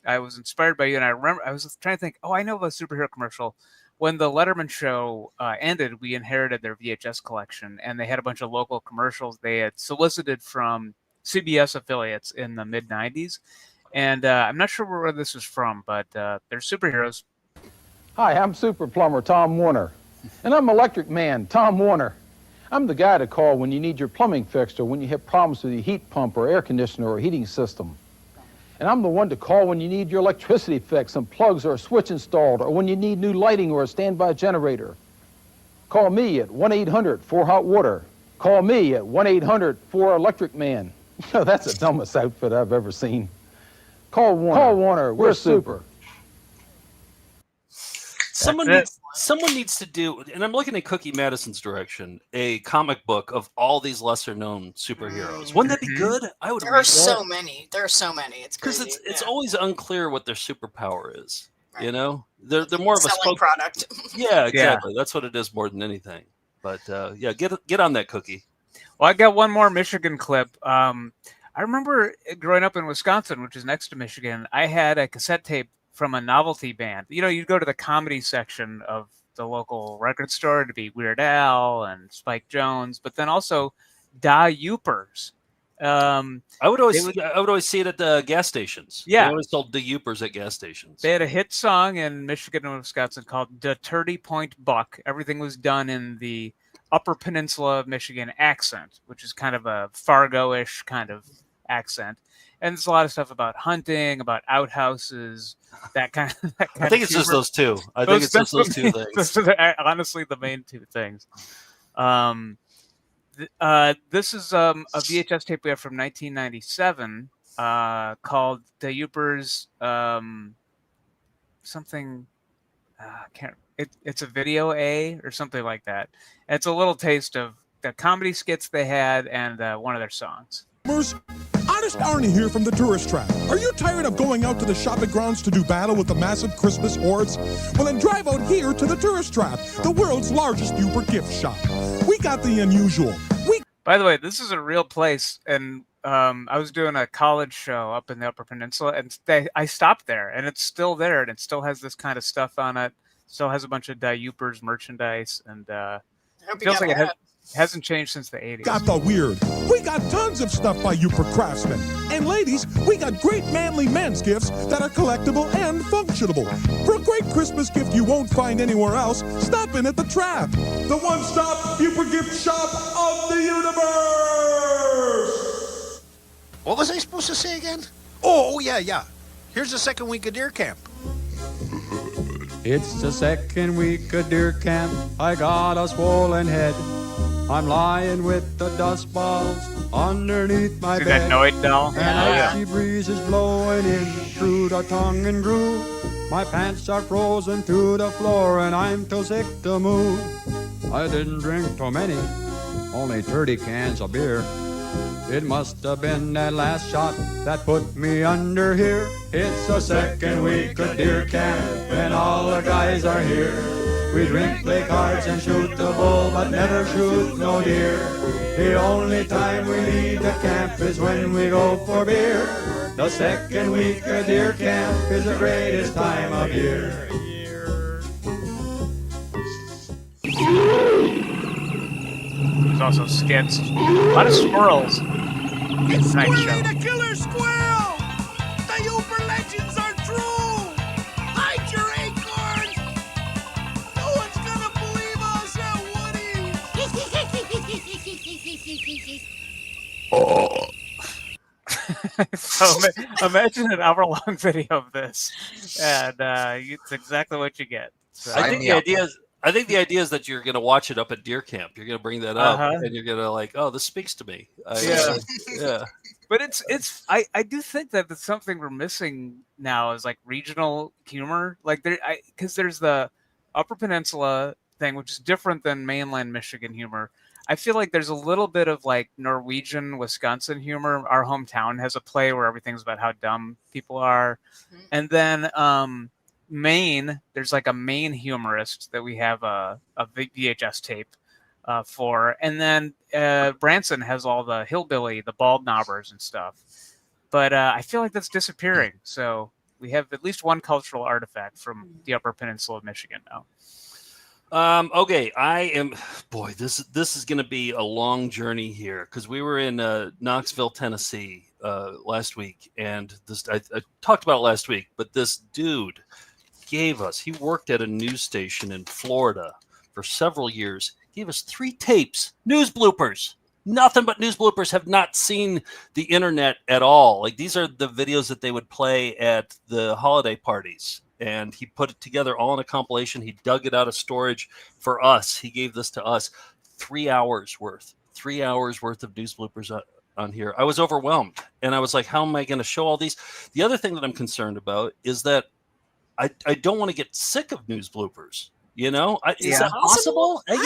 I was inspired by you, and I remember I was trying to think. Oh, I know of a superhero commercial. When the Letterman show ended, we inherited their VHS collection, and they had a bunch of local commercials they had solicited from CBS affiliates in the mid '90s, and I'm not sure where this is from, but they're superheroes. Hi, I'm Super Plumber Tom Warner, and I'm Electric Man Tom Warner. I'm the guy to call when you need your plumbing fixed or when you have problems with your heat pump or air conditioner or heating system. And I'm the one to call when you need your electricity fixed, some plugs or a switch installed, or when you need new lighting or a standby generator. Call me at 1-800-4-HOT-WATER. Call me at 1-800-4-ELECTRIC Man. You know, that's the dumbest outfit I've ever seen. Call Warner. Call Warner. We're super. Someone needs to do, and I'm looking at Cookie Madison's direction, a comic book of all these lesser known superheroes. Wouldn't that be good? I would. There are so many. There are so many. It's because crazy. it's always unclear what their superpower is. Right. You know, they're more of a selling product. Yeah, exactly. That's what it is more than anything. But yeah, get on that, Cookie. Well, I got one more Michigan clip. I remember growing up in Wisconsin, which is next to Michigan. I had a cassette tape from a novelty band. You know, you'd go to the comedy section of the local record store to be Weird Al and Spike Jones, but then also Da Yoopers. I would always see it at the gas stations. Yeah, they always sold the Yoopers at gas stations. They had a hit song in Michigan and Wisconsin called "Da 30-Point Buck." Everything was done in the Upper Peninsula of Michigan accent, which is kind of a Fargo-ish kind of accent. And there's a lot of stuff about hunting, about outhouses, that kind of. I think it's just those two. I think it's just those two things. Those are honestly the main two things. This is a VHS tape we have from 1997 called "The Yoopers." Something. It's a video A or something like that. And it's a little taste of the comedy skits they had and one of their songs. Honest Ernie here from the Tourist Trap. Are you tired of going out to the shopping grounds to do battle with the massive Christmas hordes? Well, then drive out here to the Tourist Trap, the world's largest Yooper gift shop. We got the unusual. By the way, this is a real place, and I was doing a college show up in the Upper Peninsula, and I stopped there, and it's still there, and it still has this kind of stuff on it. Still has a bunch of Yoopers merchandise, and feels like it hasn't changed since the 80s. Got the weird. We got tons of stuff by Yooper craftsmen. And ladies, we got great manly men's gifts that are collectible and functionable. For a great Christmas gift you won't find anywhere else, stop in at the Trap, the one-stop Yooper gift shop of the universe. What was I supposed to say again? Oh, yeah. Here's the second week of deer camp. It's the second week of deer camp. I got a swollen head. I'm lying with the dust balls underneath my See bed. that Noid doll? And icy breeze is blowing in through the tongue and groove. My pants are frozen to the floor and I'm too sick to move. I didn't drink too many, only 30 cans of beer. It must have been that last shot that put me under here. It's the second week of deer camp and all the guys are here. We drink, play cards, and shoot the bull, but never shoot no deer. The only time we leave the camp is when we go for beer. The second week of deer camp is the greatest time of year. There's also skits. A lot of squirrels. It's Nice Squirrely show. the Killer Squirrel! The Yooper legends are true! Hide your acorns! No one's gonna believe us at Woody! So imagine an hour-long video of this, and it's exactly what you get. So, I think the idea is that you're going to watch it up at deer camp. You're going to bring that up, and you're going to like, oh, this speaks to me. Yeah. But it's I do think that it's something we're missing now is like regional humor. Like because there's the Upper Peninsula thing, which is different than mainland Michigan humor. I feel like there's a little bit of like Norwegian, Wisconsin humor. Our hometown has a play where everything's about how dumb people are. And then Maine, there's like a Maine humorist that we have a VHS tape for. And then Branson has all the hillbilly, the bald knobbers and stuff. But I feel like that's disappearing. So we have at least one cultural artifact from the Upper Peninsula of Michigan now. Okay, this is going to be a long journey here because we were in Knoxville, Tennessee last week, and I talked about it last week, but this dude he worked at a news station in Florida for several years, gave us 3 tapes, news bloopers, nothing but news bloopers, have not seen the internet at all. Like these are the videos that they would play at the holiday parties. And he put it together all in a compilation. He dug it out of storage for us. He gave this to us. 3 hours worth of news bloopers on here. I was overwhelmed. And I was like, how am I going to show all these? The other thing that I'm concerned about is that I don't want to get sick of news bloopers. You know, is Yeah. that possible? I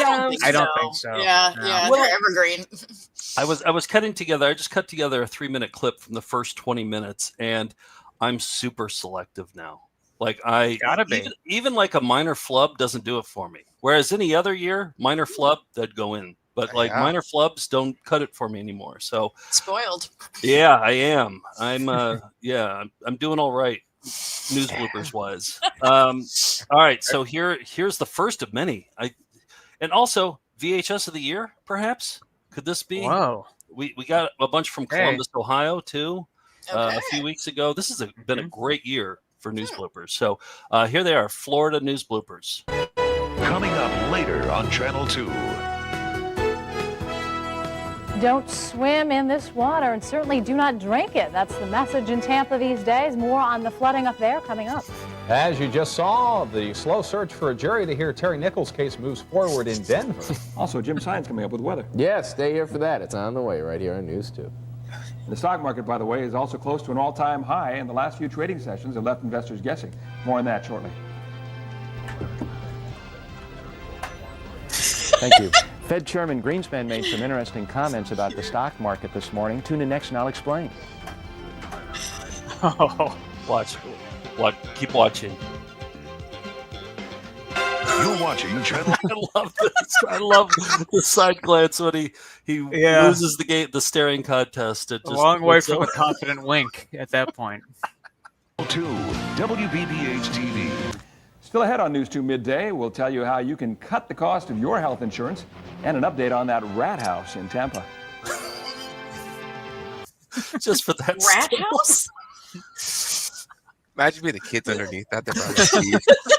don't think so. Yeah, Well, they're evergreen. I was cutting together. I just cut together a 3-minute clip from the first 20 minutes, and I'm super selective now. Like Gotta be. even like a minor flub doesn't do it for me. Whereas any other year, minor flub that'd go in, but like minor flubs don't cut it for me anymore. So Spoiled. yeah, I am. I'm I'm doing all right. News bloopers wise. All right, so here's the first of many. And also VHS of the year, perhaps. Could this be? Whoa. We got a bunch from Columbus, Ohio, too, a few weeks ago. This has been a great year for news bloopers. So here they are, Florida news bloopers. Coming up later on Channel 2. Don't swim in this water, and certainly do not drink it. That's the message in Tampa these days. More on the flooding up there coming up. As you just saw, the slow search for a jury to hear Terry Nichols' case moves forward in Denver. Also, Jim Sines coming up with weather. Yes, stay here for that. It's on the way right here on News 2. The stock market, by the way, is also close to an all-time high, and the last few trading sessions have left investors guessing. More on that shortly. Thank you. Fed Chairman Greenspan made some interesting comments about the stock market this morning. Tune in next and I'll explain. Oh, watch. Keep watching. You're watching Channel. I love this. I love the side glance when he loses the staring contest. It A just long way looks from so- a confident wink at that point. 2, WBBH TV. Still ahead on News 2 Midday, we'll tell you how you can cut the cost of your health insurance and an update on that rat house in Tampa. Just for that. Rat house? Imagine being the kids underneath that. They're probably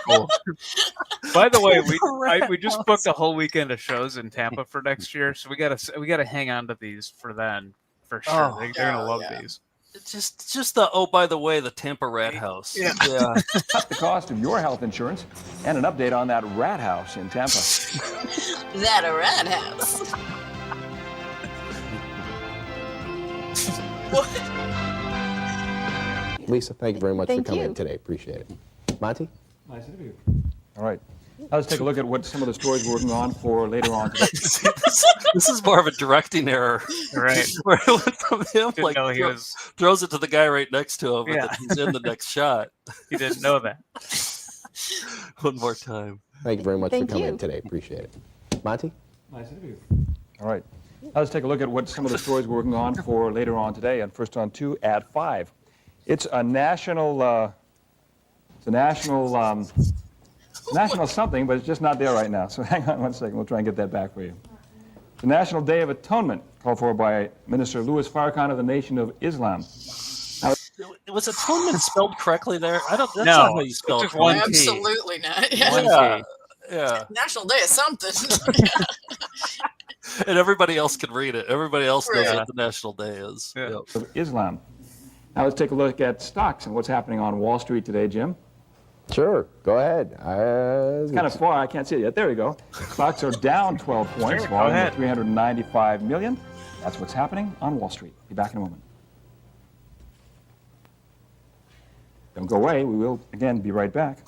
cool. By the way, we just booked a whole weekend of shows in Tampa for next year, so we gotta hang on to these for then for sure. Oh, They're gonna love these. Just the by the way, the Tampa Rat House. Yeah. Cut the cost of your health insurance and an update on that rat house in Tampa. That a rat house. Lisa, thank you very much for Thank coming you. in today. Appreciate it. Monty? Nice interview. All right. Now let's take a look at what some of the stories we're working on for later on today. This is more of a directing error, right? Where it went from him Didn't like know he was- throws it to the guy right next to him, and Yeah. then he's in the next shot. He didn't know that. One more time. Thank you very much Thank for coming you. in today. Appreciate it. Monty? Nice interview. All right. Now let's take a look at what some of the stories we're working on for later on today. And first on 2 at 5. It's a national, national something, but it's just not there right now. So hang on one second. We'll try and get that back for you. The National Day of Atonement, called for by Minister Louis Farrakhan of the Nation of Islam. Now, Was atonement spelled correctly there? I don't. That's No, not how you spell it's just it. one T. Absolutely not. Yeah. Yeah. Yeah. National Day of something. And everybody else can read it. Everybody else knows Yeah. what the National Day is. Yeah. Yep. of Islam. Now let's take a look at stocks and what's happening on Wall Street today, Jim. Sure. Go ahead. It's kind of far. I can't see it yet. There we go. Stocks are down 12 points. Sure, go Volume ahead. of 395 million. That's what's happening on Wall Street. Be back in a moment. Don't go away. We will, again, be right back.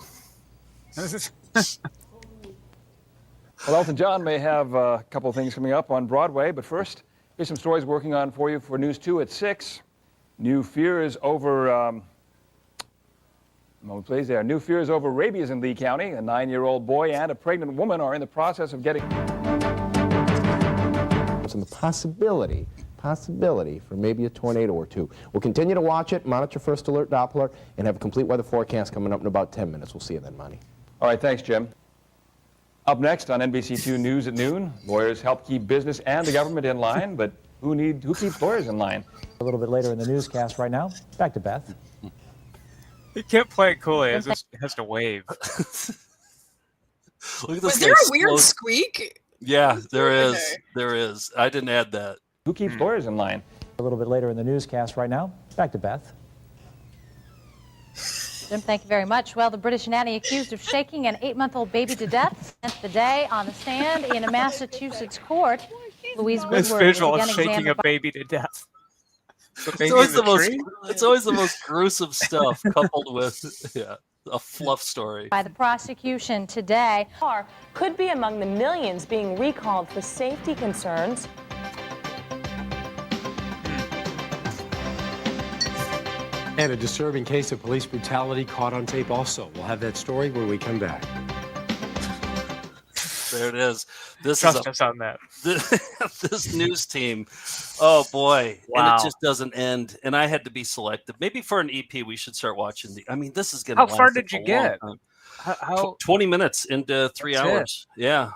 Well, Elton John may have a couple of things coming up on Broadway, but first, here's some stories working on for you for News 2 at 6. New fears over... moment, please. There. New fears over rabies in Lee County. A 9-year-old boy and a pregnant woman are in the process of getting... And the possibility for maybe a tornado or two. We'll continue to watch it, monitor First Alert Doppler, and have a complete weather forecast coming up in about 10 minutes. We'll see you then, Monty. All right, thanks, Jim. Up next on NBC2 News at noon, lawyers help keep business and the government in line, but who keeps lawyers in line? A little bit later in the newscast right now. Back to Beth. He can't play it cool. He has to wave. Look at Was this there guy a weird slow- squeak? Yeah, there is. Okay. There is. I didn't add that. Who keeps lawyers in line? A little bit later in the newscast right now. Back to Beth. Jim, thank you very much. Well, the British nanny accused of shaking an 8-month-old baby to death spent the day on the stand in a Massachusetts court. Louise Woodward This was visual of again shaking examined a baby to death. The It's baby always in the the most. tree? It's always the most gruesome stuff coupled with. Yeah. A fluff story. By the prosecution today. Car could be among the millions being recalled for safety concerns. And a disturbing case of police brutality caught on tape also. We'll have that story when we come back. There it is. This Trust is us on that. This news team. Oh boy. Wow. And it just doesn't end. And I had to be selective. Maybe for an EP we should start watching this is gonna How far last did you a long get? time. How 20 minutes into 3 That's hours. Yeah.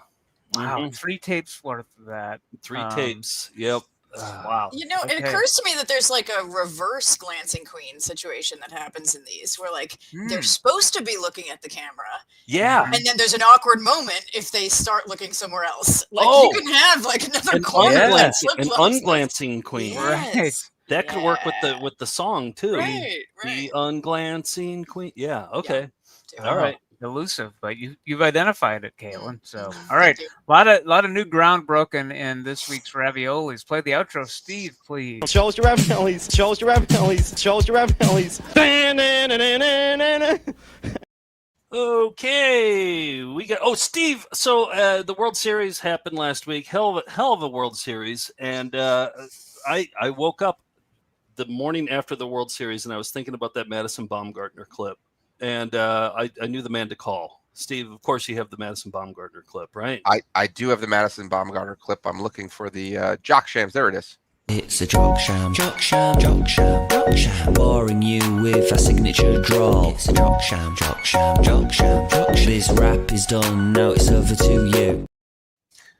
Wow, Mhm. 3 tapes worth of that. 3 tapes. Yep. Wow. You know, it occurs to me that there's like a reverse glancing queen situation that happens in these where like they're supposed to be looking at the camera. Yeah. And then there's an awkward moment if they start looking somewhere else. Like you can have like another an corner that's unglancing queen. Yes. That could work with the song too. Right, The unglancing queen. Yeah. Okay. Yeah. All right. Elusive, but you've identified it, Caitlin. So, all right, a lot of new ground broken in this week's raviolis. Play the outro, Steve, please. Show us your raviolis. Show us your raviolis. Show us your raviolis. Okay, we got. Steve. So the World Series happened last week. Hell of a World Series, and I woke up the morning after the World Series, and I was thinking about that Madison Baumgartner clip. And I knew the man to call. Steve, of course, you have the Madison Baumgartner clip, right? I do have the Madison Baumgartner clip. I'm looking for the jock shams. There it is. It's a jock sham, jock sham, jock sham, jock sham. Boring you with a signature drawl. It's a jock sham, jock sham, jock sham, jock sham. This rap is done, now it's over to you.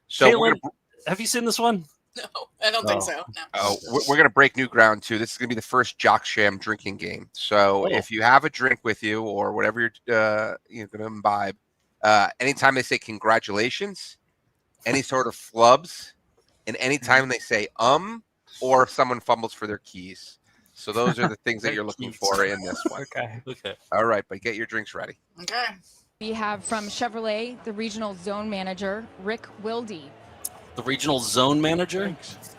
So Caitlin, have you seen this one? No, I don't think so. No. Oh, we're going to break new ground too. This is going to be the first jock sham drinking game. So if you have a drink with you or whatever you're going to imbibe, anytime they say congratulations, any sort of flubs, and anytime they say or if someone fumbles for their keys. So those are the things that you're looking for in this one. Okay. All right, but get your drinks ready. Okay. We have from Chevrolet, the regional zone manager, Rick Wilde. The regional zone manager? Thanks.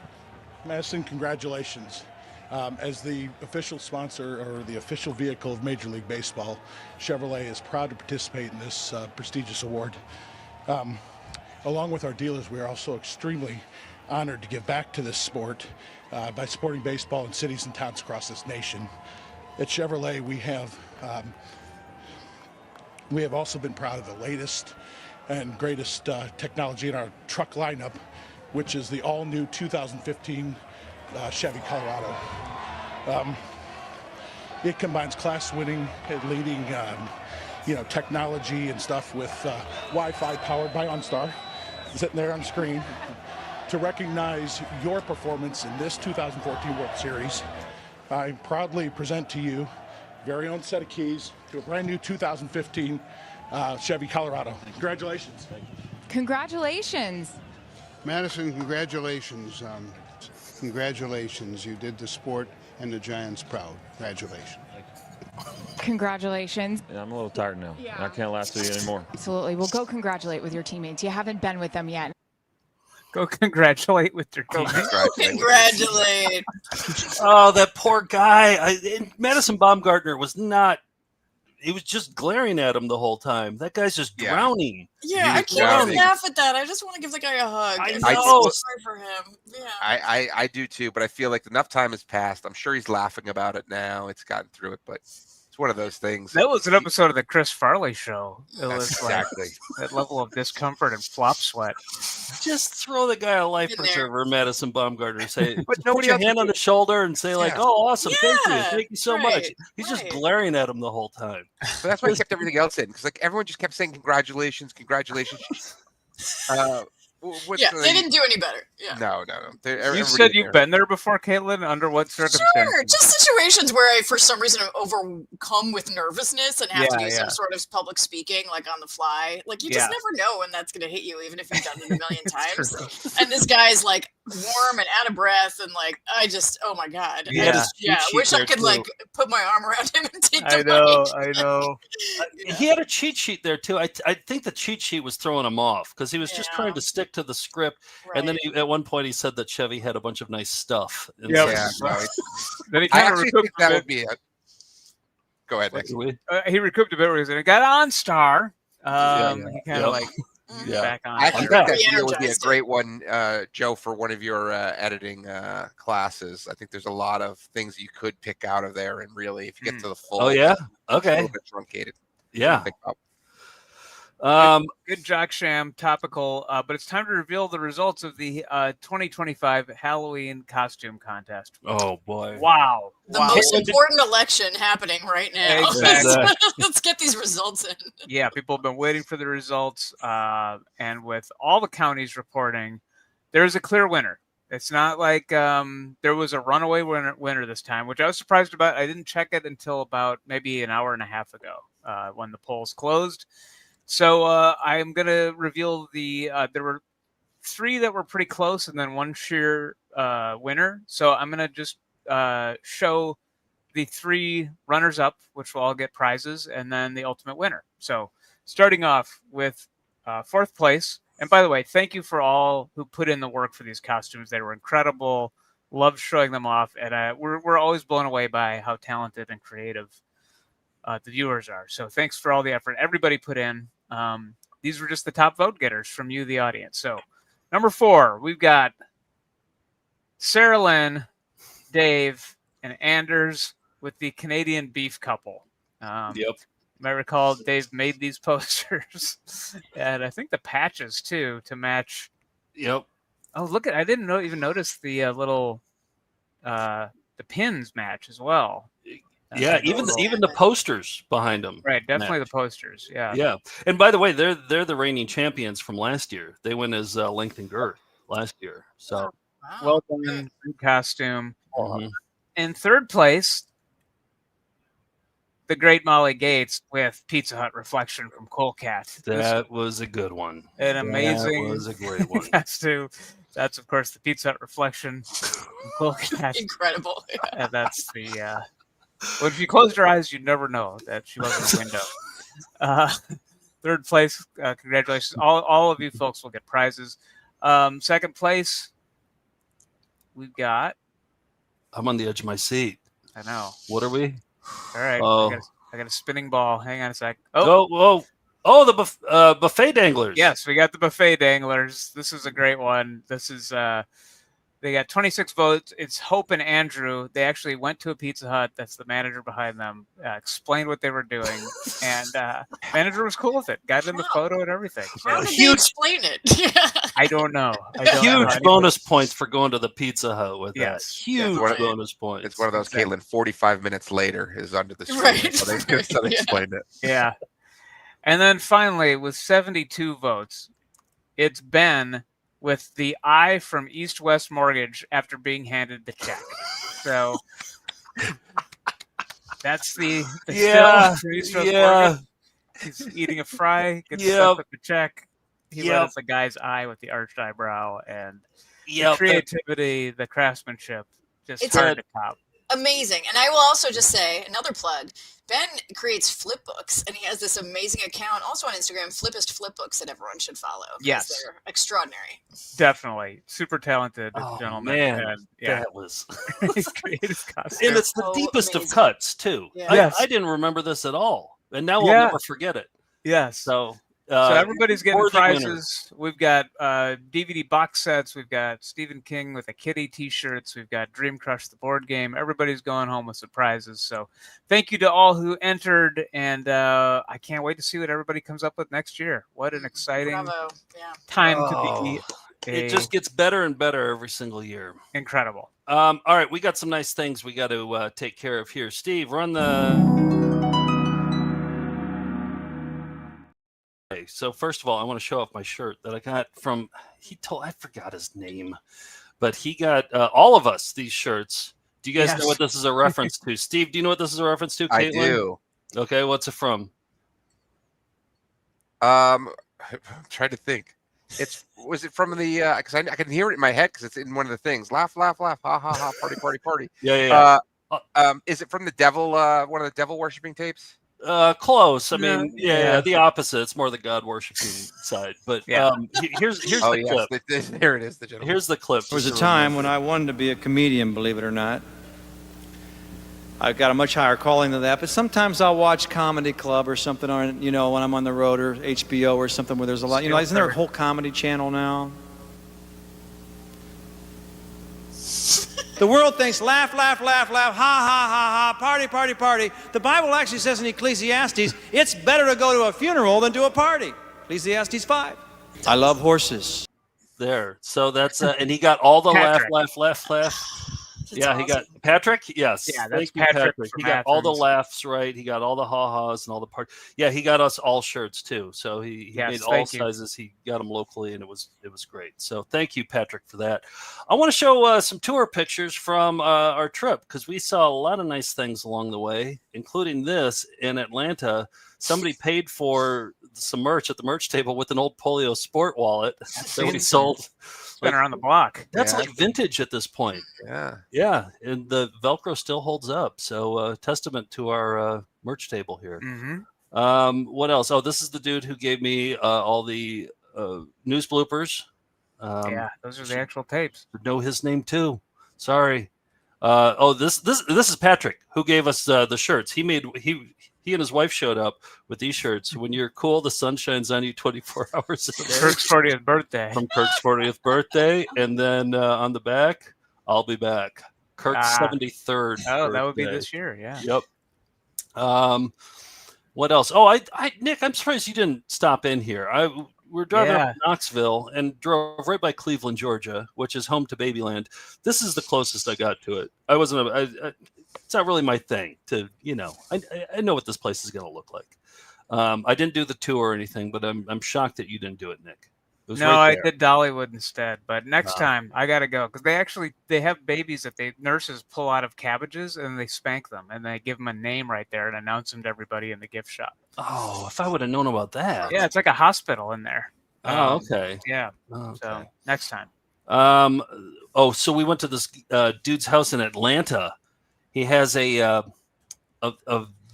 Madison, congratulations. As the official sponsor or the official vehicle of Major League Baseball, Chevrolet is proud to participate in this prestigious award. Along with our dealers, we are also extremely honored to give back to this sport by supporting baseball in cities and towns across this nation. At Chevrolet, we have also been proud of the latest and greatest technology in our truck lineup, which is the all-new 2015 Chevy Colorado. It combines class-winning, leading, technology and stuff with Wi-Fi powered by OnStar, sitting there on screen. To recognize your performance in this 2014 World Series, I proudly present to you very own set of keys to a brand new 2015 Chevy Colorado. Congratulations. Congratulations. Madison, congratulations. Congratulations. You did the sport and the Giants proud. Congratulations. Congratulations. Yeah, I'm a little tired now. I can't last with you anymore. Absolutely. Well, go congratulate with your teammates. You haven't been with them yet. Go congratulate with your teammates. Congratulate. Oh, that poor guy. Madison Baumgartner was not. He was just glaring at him the whole time. That guy's just drowning. Yeah, I can't laugh at that. I just want to give the guy a hug. I I'm know. so sorry for him. Yeah. I do too, but I feel like enough time has passed. I'm sure he's laughing about it now. It's gotten through it, but it's one of those things. That was an episode of the Chris Farley show. It was exactly that level of discomfort and flop sweat. Just throw the guy a life preserver, Madison Baumgartner. Say, but put nobody your else hand on his shoulder and say, like, "Oh, awesome, Yeah, thank you so much." He's just glaring at him the whole time. But that's why I kept everything else in, because like everyone just kept saying congratulations. They didn't do any better. Yeah. No. You said you've been there before, Caitlin? Under what circumstances? Sure, just situations where I, for some reason, am overcome with nervousness and have to do some sort of public speaking, like on the fly. Like, you just never know when that's going to hit you, even if you've done it a million times. And this guy's like warm and out of breath, and like, oh my God. I wish I could like put my arm around him and take the mic. I know. He had a cheat sheet there too. I think the cheat sheet was throwing him off because he was just trying to stick to the script, and then at one point he said that Chevy had a bunch of nice stuff. Then he kind of think that would be Go ahead, Nick. He recouped a bit where he was in it. Got on Star. He kind of back on. I actually think that video would be a great one, Joe, for one of your editing classes. I think there's a lot of things you could pick out of there, and really, if you get to the full, okay, it's a little bit truncated. Yeah. Good jock sham, topical. But it's time to reveal the results of the 2025 Halloween costume contest. Oh boy! Wow! The most important election happening right now. Exactly. Let's get these results in. Yeah, people have been waiting for the results, and with all the counties reporting, there's a clear winner. It's not like there was a runaway winner this time, which I was surprised about. I didn't check it until about maybe an hour and a half ago when the polls closed. So I'm going to reveal there were 3 that were pretty close and then 1 sheer winner. So I'm going to just show the 3 runners-up, which will all get prizes, and then the ultimate winner. So starting off with 4th place. And by the way, thank you for all who put in the work for these costumes. They were incredible. Loved showing them off. And we're always blown away by how talented and creative the viewers are. So thanks for all the effort everybody put in. These were just the top vote getters from you, the audience. So number 4, we've got Sarah Lynn, Dave, and Anders with the Canadian beef couple. Yep. You might recall Dave made these posters, and I think the patches too to match. Yep. Oh, look at! I didn't even notice the little the pins match as well. Yeah, even the posters behind them. Right, definitely the posters. Yeah. Yeah. And by the way, they're the reigning champions from last year. They went as length and girth last year. So well done, good costume. In 3rd place, the great Molly Gates with Pizza Hut reflection from Colecat. That was a good one. An amazing. That was a great one. That's of course the Pizza Hut reflection from Colecat. Incredible. And that's the. Well, if you closed your eyes, you'd never know that she wasn't a window. 3rd place, congratulations. All of you folks will get prizes. 2nd place, we've got. I'm on the edge of my seat. I know. What are we? All right. Oh. I got a spinning ball. Hang on a sec. Oh, the buffet danglers. Yes, we got the buffet danglers. This is a great one. This is they got 26 votes. It's Hope and Andrew. They actually went to a Pizza Hut. That's the manager behind them. Explained what they were doing, and manager was cool with it. Got in the photo and everything. So, how did they explain it? I don't know. Huge bonus points for going to the Pizza Hut with that. Huge bonus points. It's one of those, Caitlin, 45 minutes later is under the screen. Right. So they explained it. Yeah. And then finally, with 72 votes, it's Ben with the I from East West Mortgage after being handed the check. So that's the still from East West Mortgage. He's eating a fry, gets stuck with the check. He let us the guy's eye with the arched eyebrow, and the creativity, the craftsmanship, just hard to top. Amazing. And I will also just say another plug. Ben creates flip books, and he has this amazing account also on Instagram, Flippist Flip Books, that everyone should follow. Yes, they're extraordinary. Definitely, super talented gentleman. Man, and, that was creative costume. And it's the deepest of cuts too. Yeah. I didn't remember this at all, and now we'll never forget it. Yes. So everybody's getting prizes. Winners. We've got DVD box sets. We've got Stephen King with a kitty T-shirts. We've got Dream Crush the board game. Everybody's going home with surprises. So thank you to all who entered, and I can't wait to see what everybody comes up with next year. What an exciting time to be. It just gets better and better every single year. Incredible. All right, we got some nice things we got to take care of here. Steve, run the. So first of all, I want to show off my shirt that I got from, I forgot his name, but he got all of us these shirts. Do you guys know what this is a reference to? Steve, do you know what this is a reference to? Caitlin? I do. Okay, what's it from? I'm trying to think. Was it from the, because I can hear it in my head because it's in one of the things. Laugh, laugh, laugh, ha, ha, ha, party, party, party. Yeah. Is it from the devil, one of the devil worshipping tapes? Close. I mean, the opposite. It's more the God worshiping side. But here's the clip. There it is. The gentleman. Here's the clip. There was a time when I wanted to be a comedian, believe it or not. I've got a much higher calling than that, but sometimes I'll watch Comedy Club or something on, you know, when I'm on the road, or HBO or something where there's a lot, you know, isn't there a whole comedy channel now? The world thinks laugh, laugh, laugh, laugh, ha, ha, ha, ha, party, party, party. The Bible actually says in Ecclesiastes, it's better to go to a funeral than to a party. Ecclesiastes 5. I love horses. There. So that's, and he got all the Patrick. laugh. Yeah, he got Patrick. Yes, Yeah, that's thank you, Patrick He from got all the Athens. laughs right. He got all the ha-has and all the part. Yeah, he got us all shirts too. So he Yes, made all thank you. sizes. He got them locally, and it was great. So thank you, Patrick, for that. I want to show some tour pictures from our trip, because we saw a lot of nice things along the way, including this in Atlanta. Somebody paid for some merch at the merch table with an old Polio Sport wallet that we sold. Been around the block. That's Yeah. like vintage at this point. Yeah, and the Velcro still holds up. So testament to our merch table here. Mm-hmm. What else? Oh, this is the dude who gave me all the news bloopers. Yeah, those are the actual tapes. Know his name too. Sorry. This is Patrick, who gave us the shirts. He and his wife showed up with these shirts. When you're cool, the sun shines on you 24 hours a day. Kirk's 40th birthday. From Kirk's 40th birthday. And then on the back, I'll be back. Kirk's 73rd. Oh, that would be birthday. this year, yeah. Yep. What else? Oh, Nick, I'm surprised you didn't stop in here. We're driving up to Knoxville and drove right by Cleveland, Georgia, which is home to Babyland. This is the closest I got to it. I wasn't. It's not really my thing to, you know. I know what this place is going to look like. I didn't do the tour or anything, but I'm shocked that you didn't do it, Nick. It was No, right I there. did Dollywood instead. But next time I gotta go, because they have babies that nurses pull out of cabbages and they spank them and they give them a name right there and announce them to everybody in the gift shop. Oh, if I would have known about that. Yeah, it's like a hospital in there. Oh, okay. Yeah. Oh, okay. So next time. So we went to this dude's house in Atlanta. He has a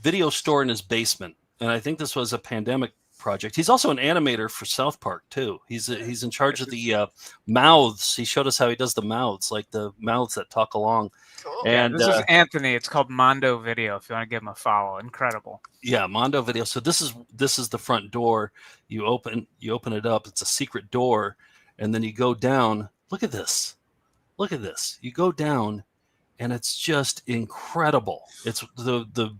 video store in his basement, and I think this was a pandemic project. He's also an animator for South Park too. He's in charge of the mouths. He showed us how he does the mouths, like the mouths that talk along. And this is Anthony. It's called Mondo Video. If you want to give him a follow, incredible. Yeah, Mondo Video. So this is the front door. You open it up. It's a secret door, and then you go down. Look at this. Look at this. You go down, and it's just incredible. It's the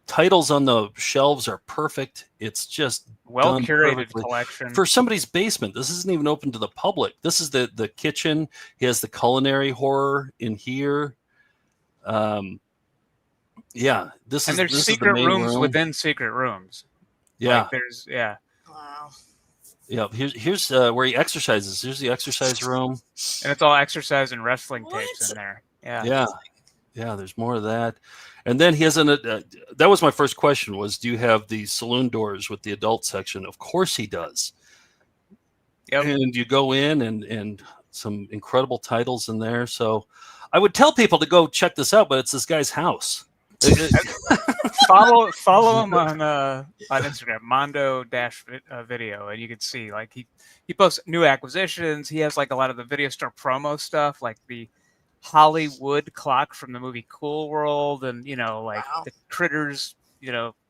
titles on the shelves are perfect. It's just Well done curated perfectly. collection. For somebody's basement. This isn't even open to the public. This is the kitchen. He has the culinary horror in here. Yeah, this And is there's secret the main rooms room. within secret rooms. Yeah. Like there's Wow. Yeah, here's where he exercises. Here's the exercise room. And it's all exercise and wrestling tapes in there. Yeah. Yeah. There's more of that, and then he has that was my first question: was do you have the saloon doors with the adult section? Of course he does. Yep. And you go in and some incredible titles in there. So I would tell people to go check this out, but it's this guy's house. follow him on Instagram, Mondo-video, and you can see like he posts new acquisitions. He has like a lot of the video store promo stuff, like the Hollywood clock from the movie Cool World, and the Critters,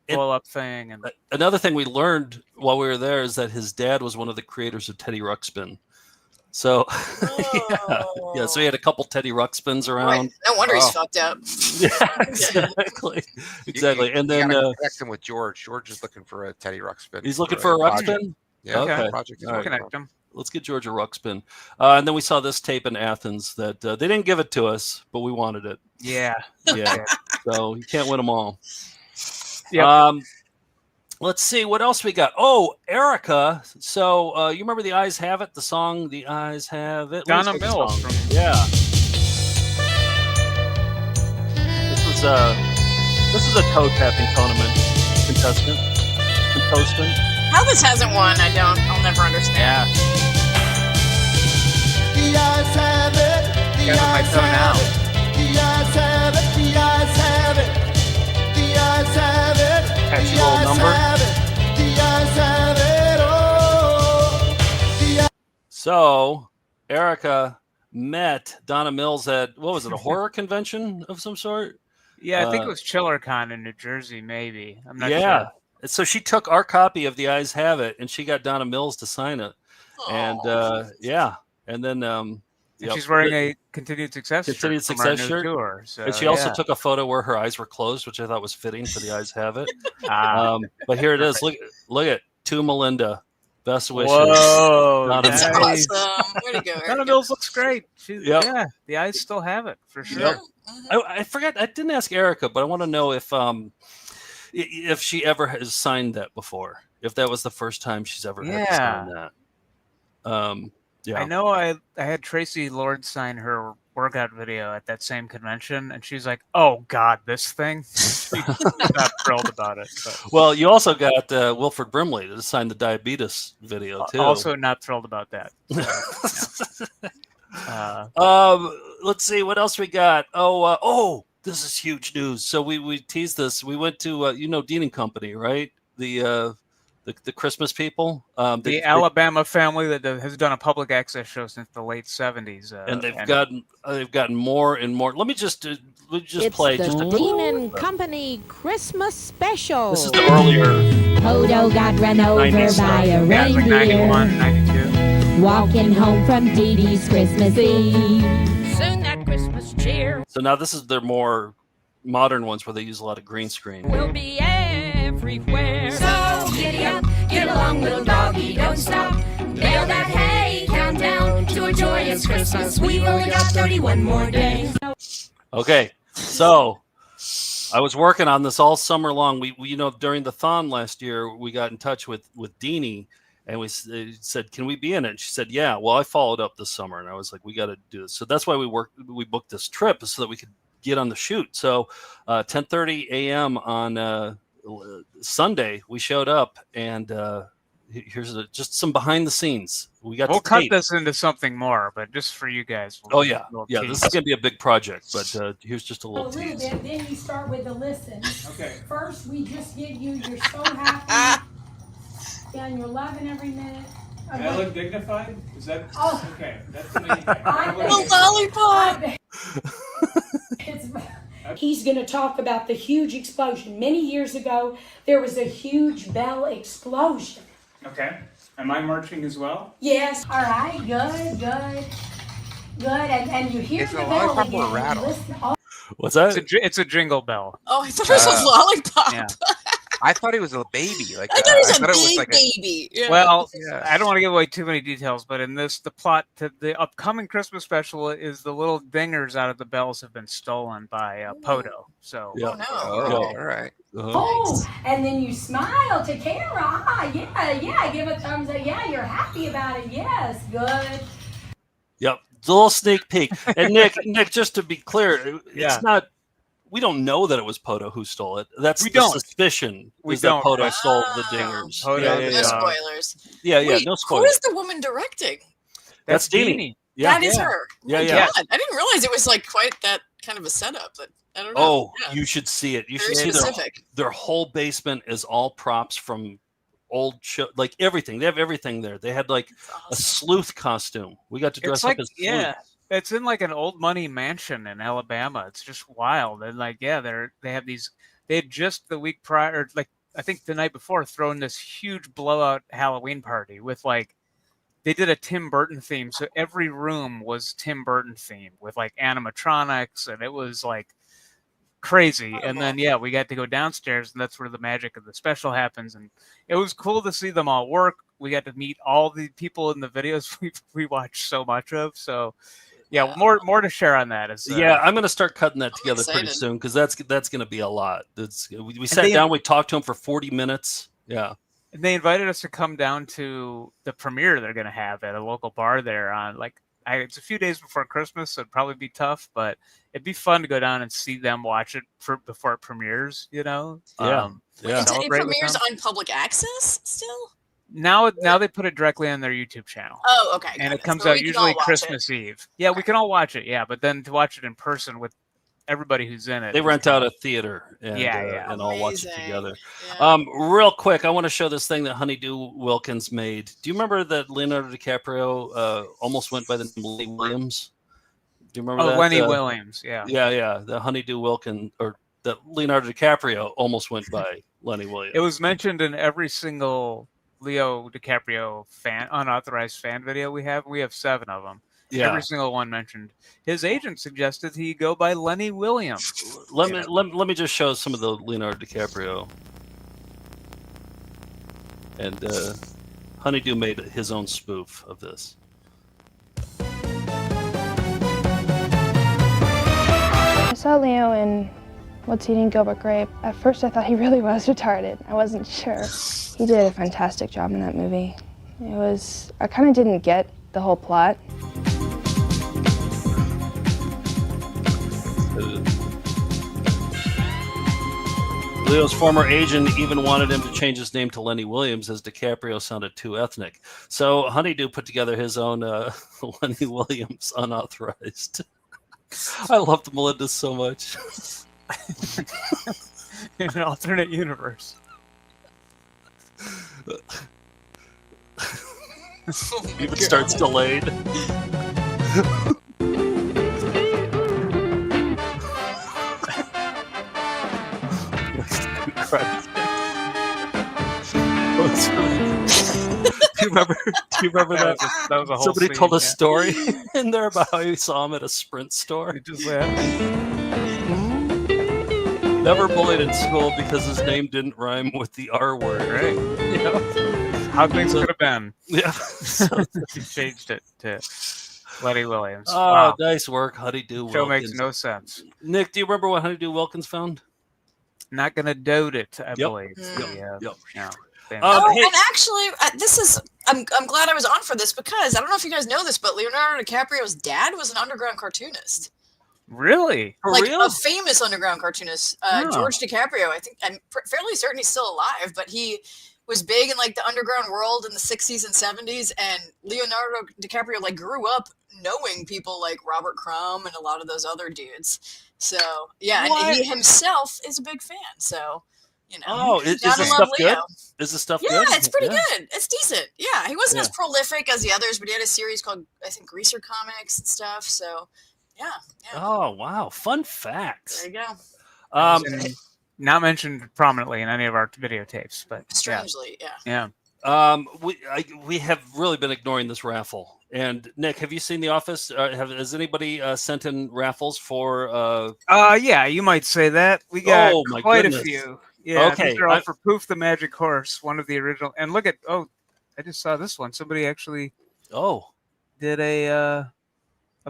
blow up thing. And another thing we learned while we were there is that his dad was one of the creators of Teddy Ruxpin. So yeah, so he had a couple Teddy Ruxpins around. Right. No wonder he's fucked up. Yeah, exactly. And then connect him with George. George is looking for a Teddy Ruxpin. He's looking for a Ruxpin. Yeah, okay. Project. All right. Connect him. Let's get George a Ruxpin. And then we saw this tape in Athens that they didn't give it to us, but we wanted it. Yeah. So you can't win them all. Yep. Let's see what else we got. Oh, Erica. So you remember "The Eyes Have It"? The song "The Eyes Have It." Donna Mills. Yeah. This is a toe tapping tournament contestant. How this hasn't won, I'll never understand. The eyes have it. The eyes have it. The eyes have it. The eyes have it. The eyes have it. Catchy little number. The eyes have it. Oh. So Erica met Donna Mills at, what was it, a horror convention of some sort? Yeah, I think it was ChillerCon in New Jersey, maybe. I'm not yeah. sure. So she took our copy of The Eyes Have It, and she got Donna Mills to sign it. And and then and she's wearing a Continued Success shirt from our new shirt. tour. So, and she also took a photo where her eyes were closed, which I thought was fitting for The Eyes Have It. But here it is. Look at to Melinda. Best wishes. Whoa, that's awesome. Way to go, Donna Mills looks great. Yeah, the eyes still have it for sure. Yep. I forgot. I didn't ask Erica, but I want to know if she ever has signed that before. If that was the first time she's ever had to sign that. Yeah. I know I had Tracy Lord sign her workout video at that same convention, and she's like, "Oh God, this thing." She's not thrilled about it. But. Well, you also got Wilford Brimley to sign the diabetes video too. Also, not thrilled about that. Let's see what else we got. This is huge news. So we teased this. We went to Dean and Company, right? The Christmas people, the Alabama family that has done a public access show since the late '70s, and they've gotten more and more. Let me just play just a Dean and Company Christmas special. This is the earlier. Hodo got run over by a reindeer. Like 91, 92. Walking home from Dee Dee's Christmas Eve. Soon that Christmas cheer. So now this is their more modern ones where they use a lot of green screen. Will be everywhere. So giddy up, get along, little doggy, don't stop. Nail that hay, countdown to a joyous Christmas. We've only got 31 more days. Okay, so I was working on this all summer long. We during the thon last year, we got in touch with Deanie, and we said, "Can we be in it?" And she said, "Yeah." Well, I followed up this summer, and I was like, "We got to do this." So that's why we booked this trip so that we could get on the shoot. So 10:30 a.m. on Sunday, we showed up, and here's just some behind the scenes. We'll cut this into something more, but just for you guys. This is going to be a big project, but here's just a little tease. Bit, then you start with the listen. Okay. First, we just give you, you're so happy, and you're loving every minute. I look dignified? Is that okay? That's the lollipop. He's going to talk about the huge explosion. Many years ago, there was a huge bell explosion. Okay. Am I marching as well? Yes. All right. Good. And you hear the bell again. Listen, What's that? It's a jingle bell. Oh, I thought it was a lollipop. Yeah. I thought he was a baby. Like I thought he was a big baby. Yeah. Well, I don't want to give away too many details, but in the plot to the upcoming Christmas special is the little dingers out of the bells have been stolen by Poto. So, all right. Oh, and then you smile to camera. Yeah, give a thumbs up. Yeah, you're happy about it. Yes, good. Yep, it's a little sneak peek. And Nick, just to be clear, it's not. We don't know that it was Poto who stole it. That's the suspicion. That Poto stole the dingers. No spoilers. Yeah, Wait, no spoilers. Who is the woman directing? That's Deanie. Yeah, that is her. Yeah. God, I didn't realize it was like quite that kind of a setup. But I don't know. Oh, you should see it. You Very should see specific. their whole basement is all props from old show, like everything. They have everything there. They had like a sleuth costume. We got to dress up as sleuths. It's in like an old money mansion in Alabama. It's just wild. And like, they have these. They had just the week prior, like I think the night before, thrown this huge blowout Halloween party with like. They did a Tim Burton theme, so every room was Tim Burton themed with like animatronics, and it was like crazy. And then we got to go downstairs, and that's where the magic of the special happens. And it was cool to see them all work. We got to meet all the people in the videos we watched so much of. So. Yeah, more to share on that. I'm going to start cutting that together pretty soon because that's going to be a lot. We sat down, we talked to him for 40 minutes. Yeah. And they invited us to come down to the premiere they're going to have at a local bar there on it's a few days before Christmas, so it'd probably be tough, but it'd be fun to go down and see them watch it before it premieres, It premieres on public access still? Now they put it directly on their YouTube channel. Oh, okay. And it comes out usually Christmas Eve. Yeah, we can all watch it. Yeah, but then to watch it in person with everybody who's in it, they rent out a theater and all watch it together. Yeah. Real quick, I want to show this thing that Honeydew Wilkins made. Do you remember that Leonardo DiCaprio almost went by the name Lenny Williams? Do you remember that? Lenny Williams, yeah. Yeah. The Honeydew Wilkins or that Leonardo DiCaprio almost went by Lenny Williams. It was mentioned in every single Leo DiCaprio unauthorized fan video we have. We have 7 of them. Yeah. Every single one mentioned. His agent suggested he go by Lenny Williams. Let me just show some of the Leonardo DiCaprio. And Honeydew made his own spoof of this. I saw Leo in What's Eating Gilbert Grape. At first I thought he really was retarded. I wasn't sure. He did a fantastic job in that movie. I kind of didn't get the whole plot. Leo's former agent even wanted him to change his name to Lenny Williams as DiCaprio sounded too ethnic. So Honeydew put together his own Lenny Williams unauthorized. I loved Melinda so much. In an alternate universe. Even starts delayed. Do you remember that? That was a whole Somebody scene, told a yeah. story in there about how he saw him at a Sprint store. He just laughed. Never bullied in school because his name didn't rhyme with the R word. Right. You know? How things could have been. Yeah. He changed it to Lenny Williams. Oh, Wow. nice work, Honeydew Show Wilkins. makes no sense. Nick, do you remember what Honeydew Wilkins found? Not gonna doubt it, I believe. Yep. Yeah. And actually, I'm glad I was on for this because I don't know if you guys know this, but Leonardo DiCaprio's dad was an underground cartoonist. Really? For like real? a famous underground cartoonist, Oh. George DiCaprio. I think I'm fairly certain he's still alive, but he was big in like the underground world in the 60s and 70s. And Leonardo DiCaprio like grew up knowing people like Robert Crumb and a lot of those other dudes. So yeah, What? and he himself is a big fan. So you know, Oh, is gotta this love stuff Leo. good? Is this stuff Yeah, good? it's pretty good. It's decent. Yeah, he wasn't as Yeah. prolific as the others, but he had a series called I think Greaser Comics and stuff. So yeah. Oh, wow. Fun facts. There you go. And not mentioned prominently in any of our videotapes, but Strangely, yeah. We have really been ignoring this raffle. And Nick, have you seen The Office? Has anybody sent in raffles for? Yeah, you might say that. We got Oh, my quite goodness. a few. Yeah, Okay, these are all for Poof the Magic Horse, one of the original. And look at I just saw this one. Somebody actually did a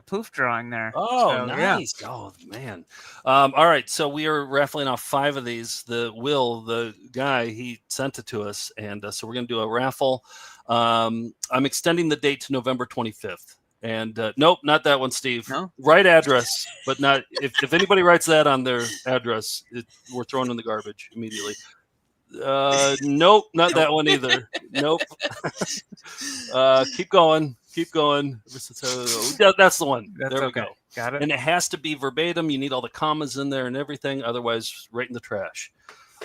Poof drawing there. Oh, So, yeah. nice. Oh, man. All right. So we are raffling off 5 of these. The guy, he sent it to us. And so we're going to do a raffle. I'm extending the date to November 25th. And nope, not that one, Steve. No? Right address, but not if anybody writes that on their address, we're throwing in the garbage immediately. Nope, not that one either. Nope. Keep going. Yeah, that's the one. That's there we okay. go. Got it. And it has to be verbatim. You need all the commas in there and everything. Otherwise, right in the trash.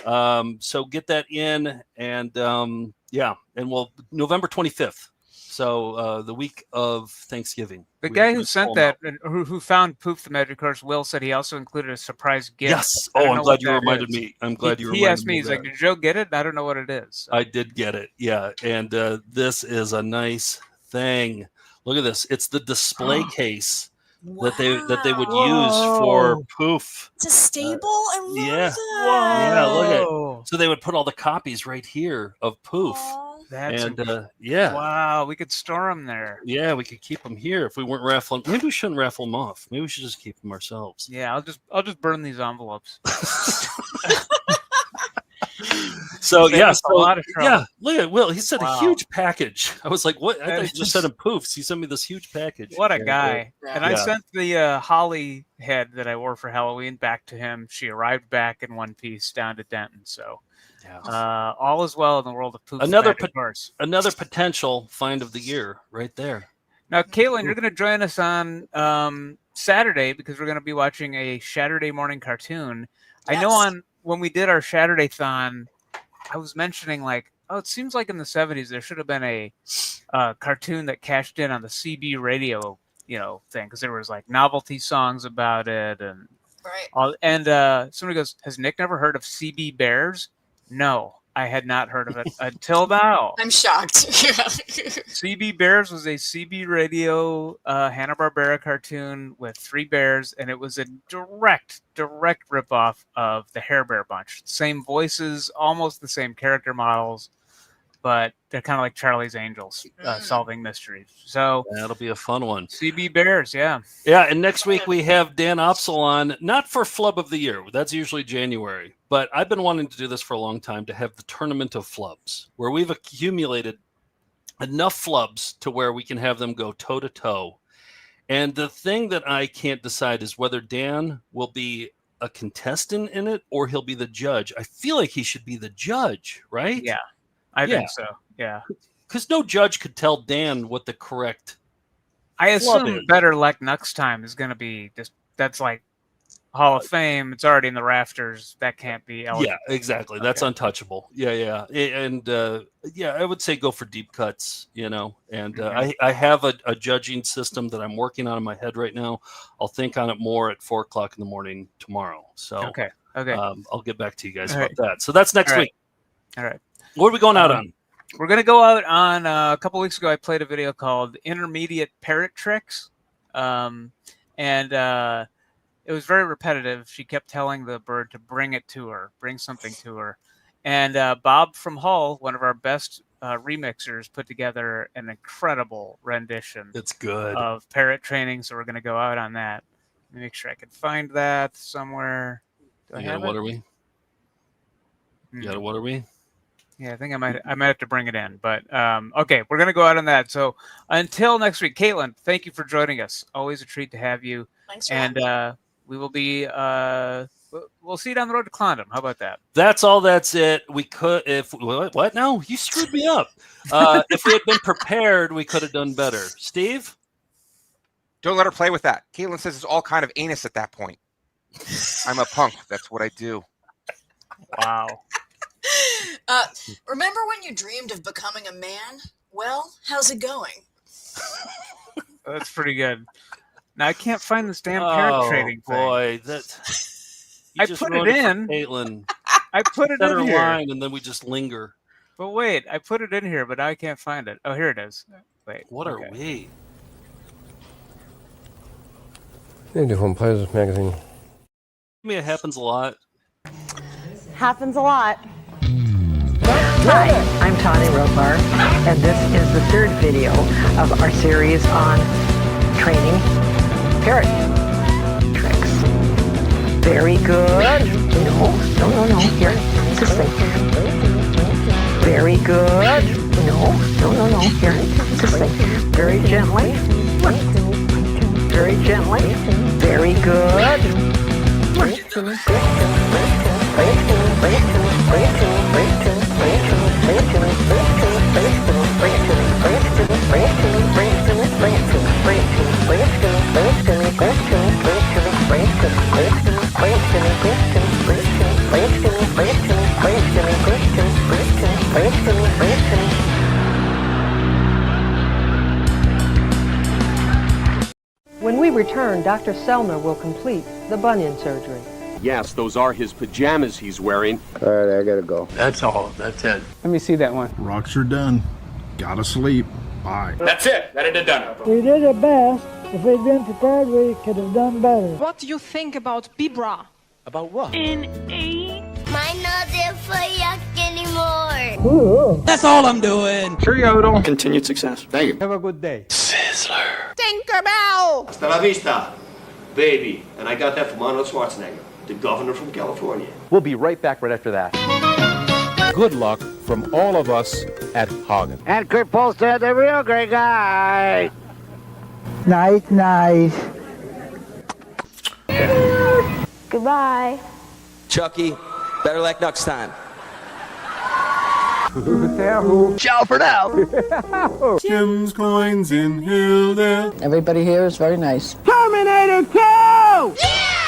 So get that in, and and November 25th. So the week of Thanksgiving. The guy who sent that, and who found Poof the Magic Horse, Will said he also included a surprise gift. Yes. I Oh, don't I'm know glad what you that reminded is. me. I'm glad you He reminded asked me, me he's of like, that. did Joe get it? I don't know what it is. I did get it. Yeah. And this is a nice thing. Look at this. It's the display case that they would use for Poof. It's a staple. I love Yeah. that. Yeah, look at it. So they would put all the copies right here of Poof. That's And yeah. Wow, we could store them there. Yeah, we could keep them here if we weren't raffling. Maybe we shouldn't raffle them off. Maybe we should just keep them ourselves. Yeah, I'll just burn these envelopes. So Save yeah, us a lot of trouble. yeah. Look at Will. He sent Wow. a huge package. I was like, "What?" I That thought is he just sent him poofs. He sent me this huge package. What a And, guy. And I yeah. sent the holly head that I wore for Halloween back to him. She arrived back in one piece down to Denton. So all is well in the world of Poof. Another Another potential find of the year right there. Now, Caitlin, you're going to join us on Saturday because we're going to be watching a Saturday morning cartoon. I know when we did our Saturday-thon, I was mentioning it seems like in the 70s there should have been a cartoon that cashed in on the CB radio, thing, because there was like novelty songs about it, and Right. And somebody goes, has Nick never heard of CB Bears? No, I had not heard of it until now. I'm shocked. CB Bears was a CB radio Hanna-Barbera cartoon with 3 bears, and it was a direct ripoff of the Hair Bear Bunch. Same voices, almost the same character models, but they're kind of like Charlie's Angels, solving mysteries. So that'll be a fun one. CB Bears, yeah. Yeah, and next week we have Dan Opsel on, not for Flub of the Year. That's usually January. But I've been wanting to do this for a long time, to have the Tournament of Flubs, where we've accumulated enough flubs to where we can have them go toe-to-toe. And the thing that I can't decide is whether Dan will be a contestant in it or he'll be the judge. I feel like he should be the judge, right? Yeah, I think so, yeah. Because no judge could tell Dan what the correct I assume flub is. Better Luck Next Time is going to be just, that's like Hall of Fame. It's already in the rafters. That can't be eligible. Yeah, exactly. That's untouchable. Yeah. And I would say go for deep cuts, and I have a judging system that I'm working on in my head right now. I'll think on it more at 4:00 in the morning tomorrow. So Okay. I'll get back to you guys about that. So that's next week. All right. What are we going out on? We're going to go out on a couple weeks ago. I played a video called Intermediate Parrot Tricks. It was very repetitive. She kept telling the bird to bring it to her, bring something to her. And Bob from Hull, one of our best remixers, put together an incredible rendition. It's good. Of parrot training. So we're going to go out on that. Let me make sure I can find that somewhere. Do I have it? What are we? What are we? Yeah, I think I might have to bring it in. But okay, we're going to go out on that. So until next week, Caitlin, thank you for joining us. Always a treat to have you. Thanks for having me. We will be we'll see you down the road to Clondon. How about that? That's all. That's it. We could, if what? No, you screwed me up. If we had been prepared, we could have done better. Steve, don't let her play with that. Caitlin says it's all kind of anus at that point. I'm a punk. That's what I do. Wow. Remember when you dreamed of becoming a man? Well, how's it going? That's pretty good. Now I can't find this damn parrot trading thing. Boy, I put it in. Caitlin. I put it in here. Line, and then we just linger. But wait, I put it in here, but now I can't find it. Oh, here it is. Wait. What are we? Different Players magazine. I mean, it happens a lot. Happens a lot. Hi, I'm Tani Robar, and this is the 3rd video of our series on training parrot tricks. Very good. No. Here, this thing. Very good. No. Here, this thing. Very gently. Very gently. Very good. When we return, Dr. Selner will complete the bunion surgery. Yes, those are his pajamas he's wearing. All right, I gotta go. That's all. That's it. Let me see that one. Rocks are done. Gotta sleep. Bye. That's it. That it done. We did our best. If we'd been prepared, we could have done better. What do you think about Bibra? About what? Mine not there for yuck anymore. Ooh. That's all I'm doing. Cheerio. Continued success. Thank you. Have a good day. Sizzler. Tinkerbell! Hasta la vista, baby. And I got that from Arnold Schwarzenegger, the governor from California. We'll be right back right after that. Good luck from all of us at Hagen. And Kurt Polster, the real great guy. Night. Goodbye. Chucky, better luck next time. Ciao for now. Jim's coins in Hilda. Everybody here is very nice. Terminator 2! Yeah!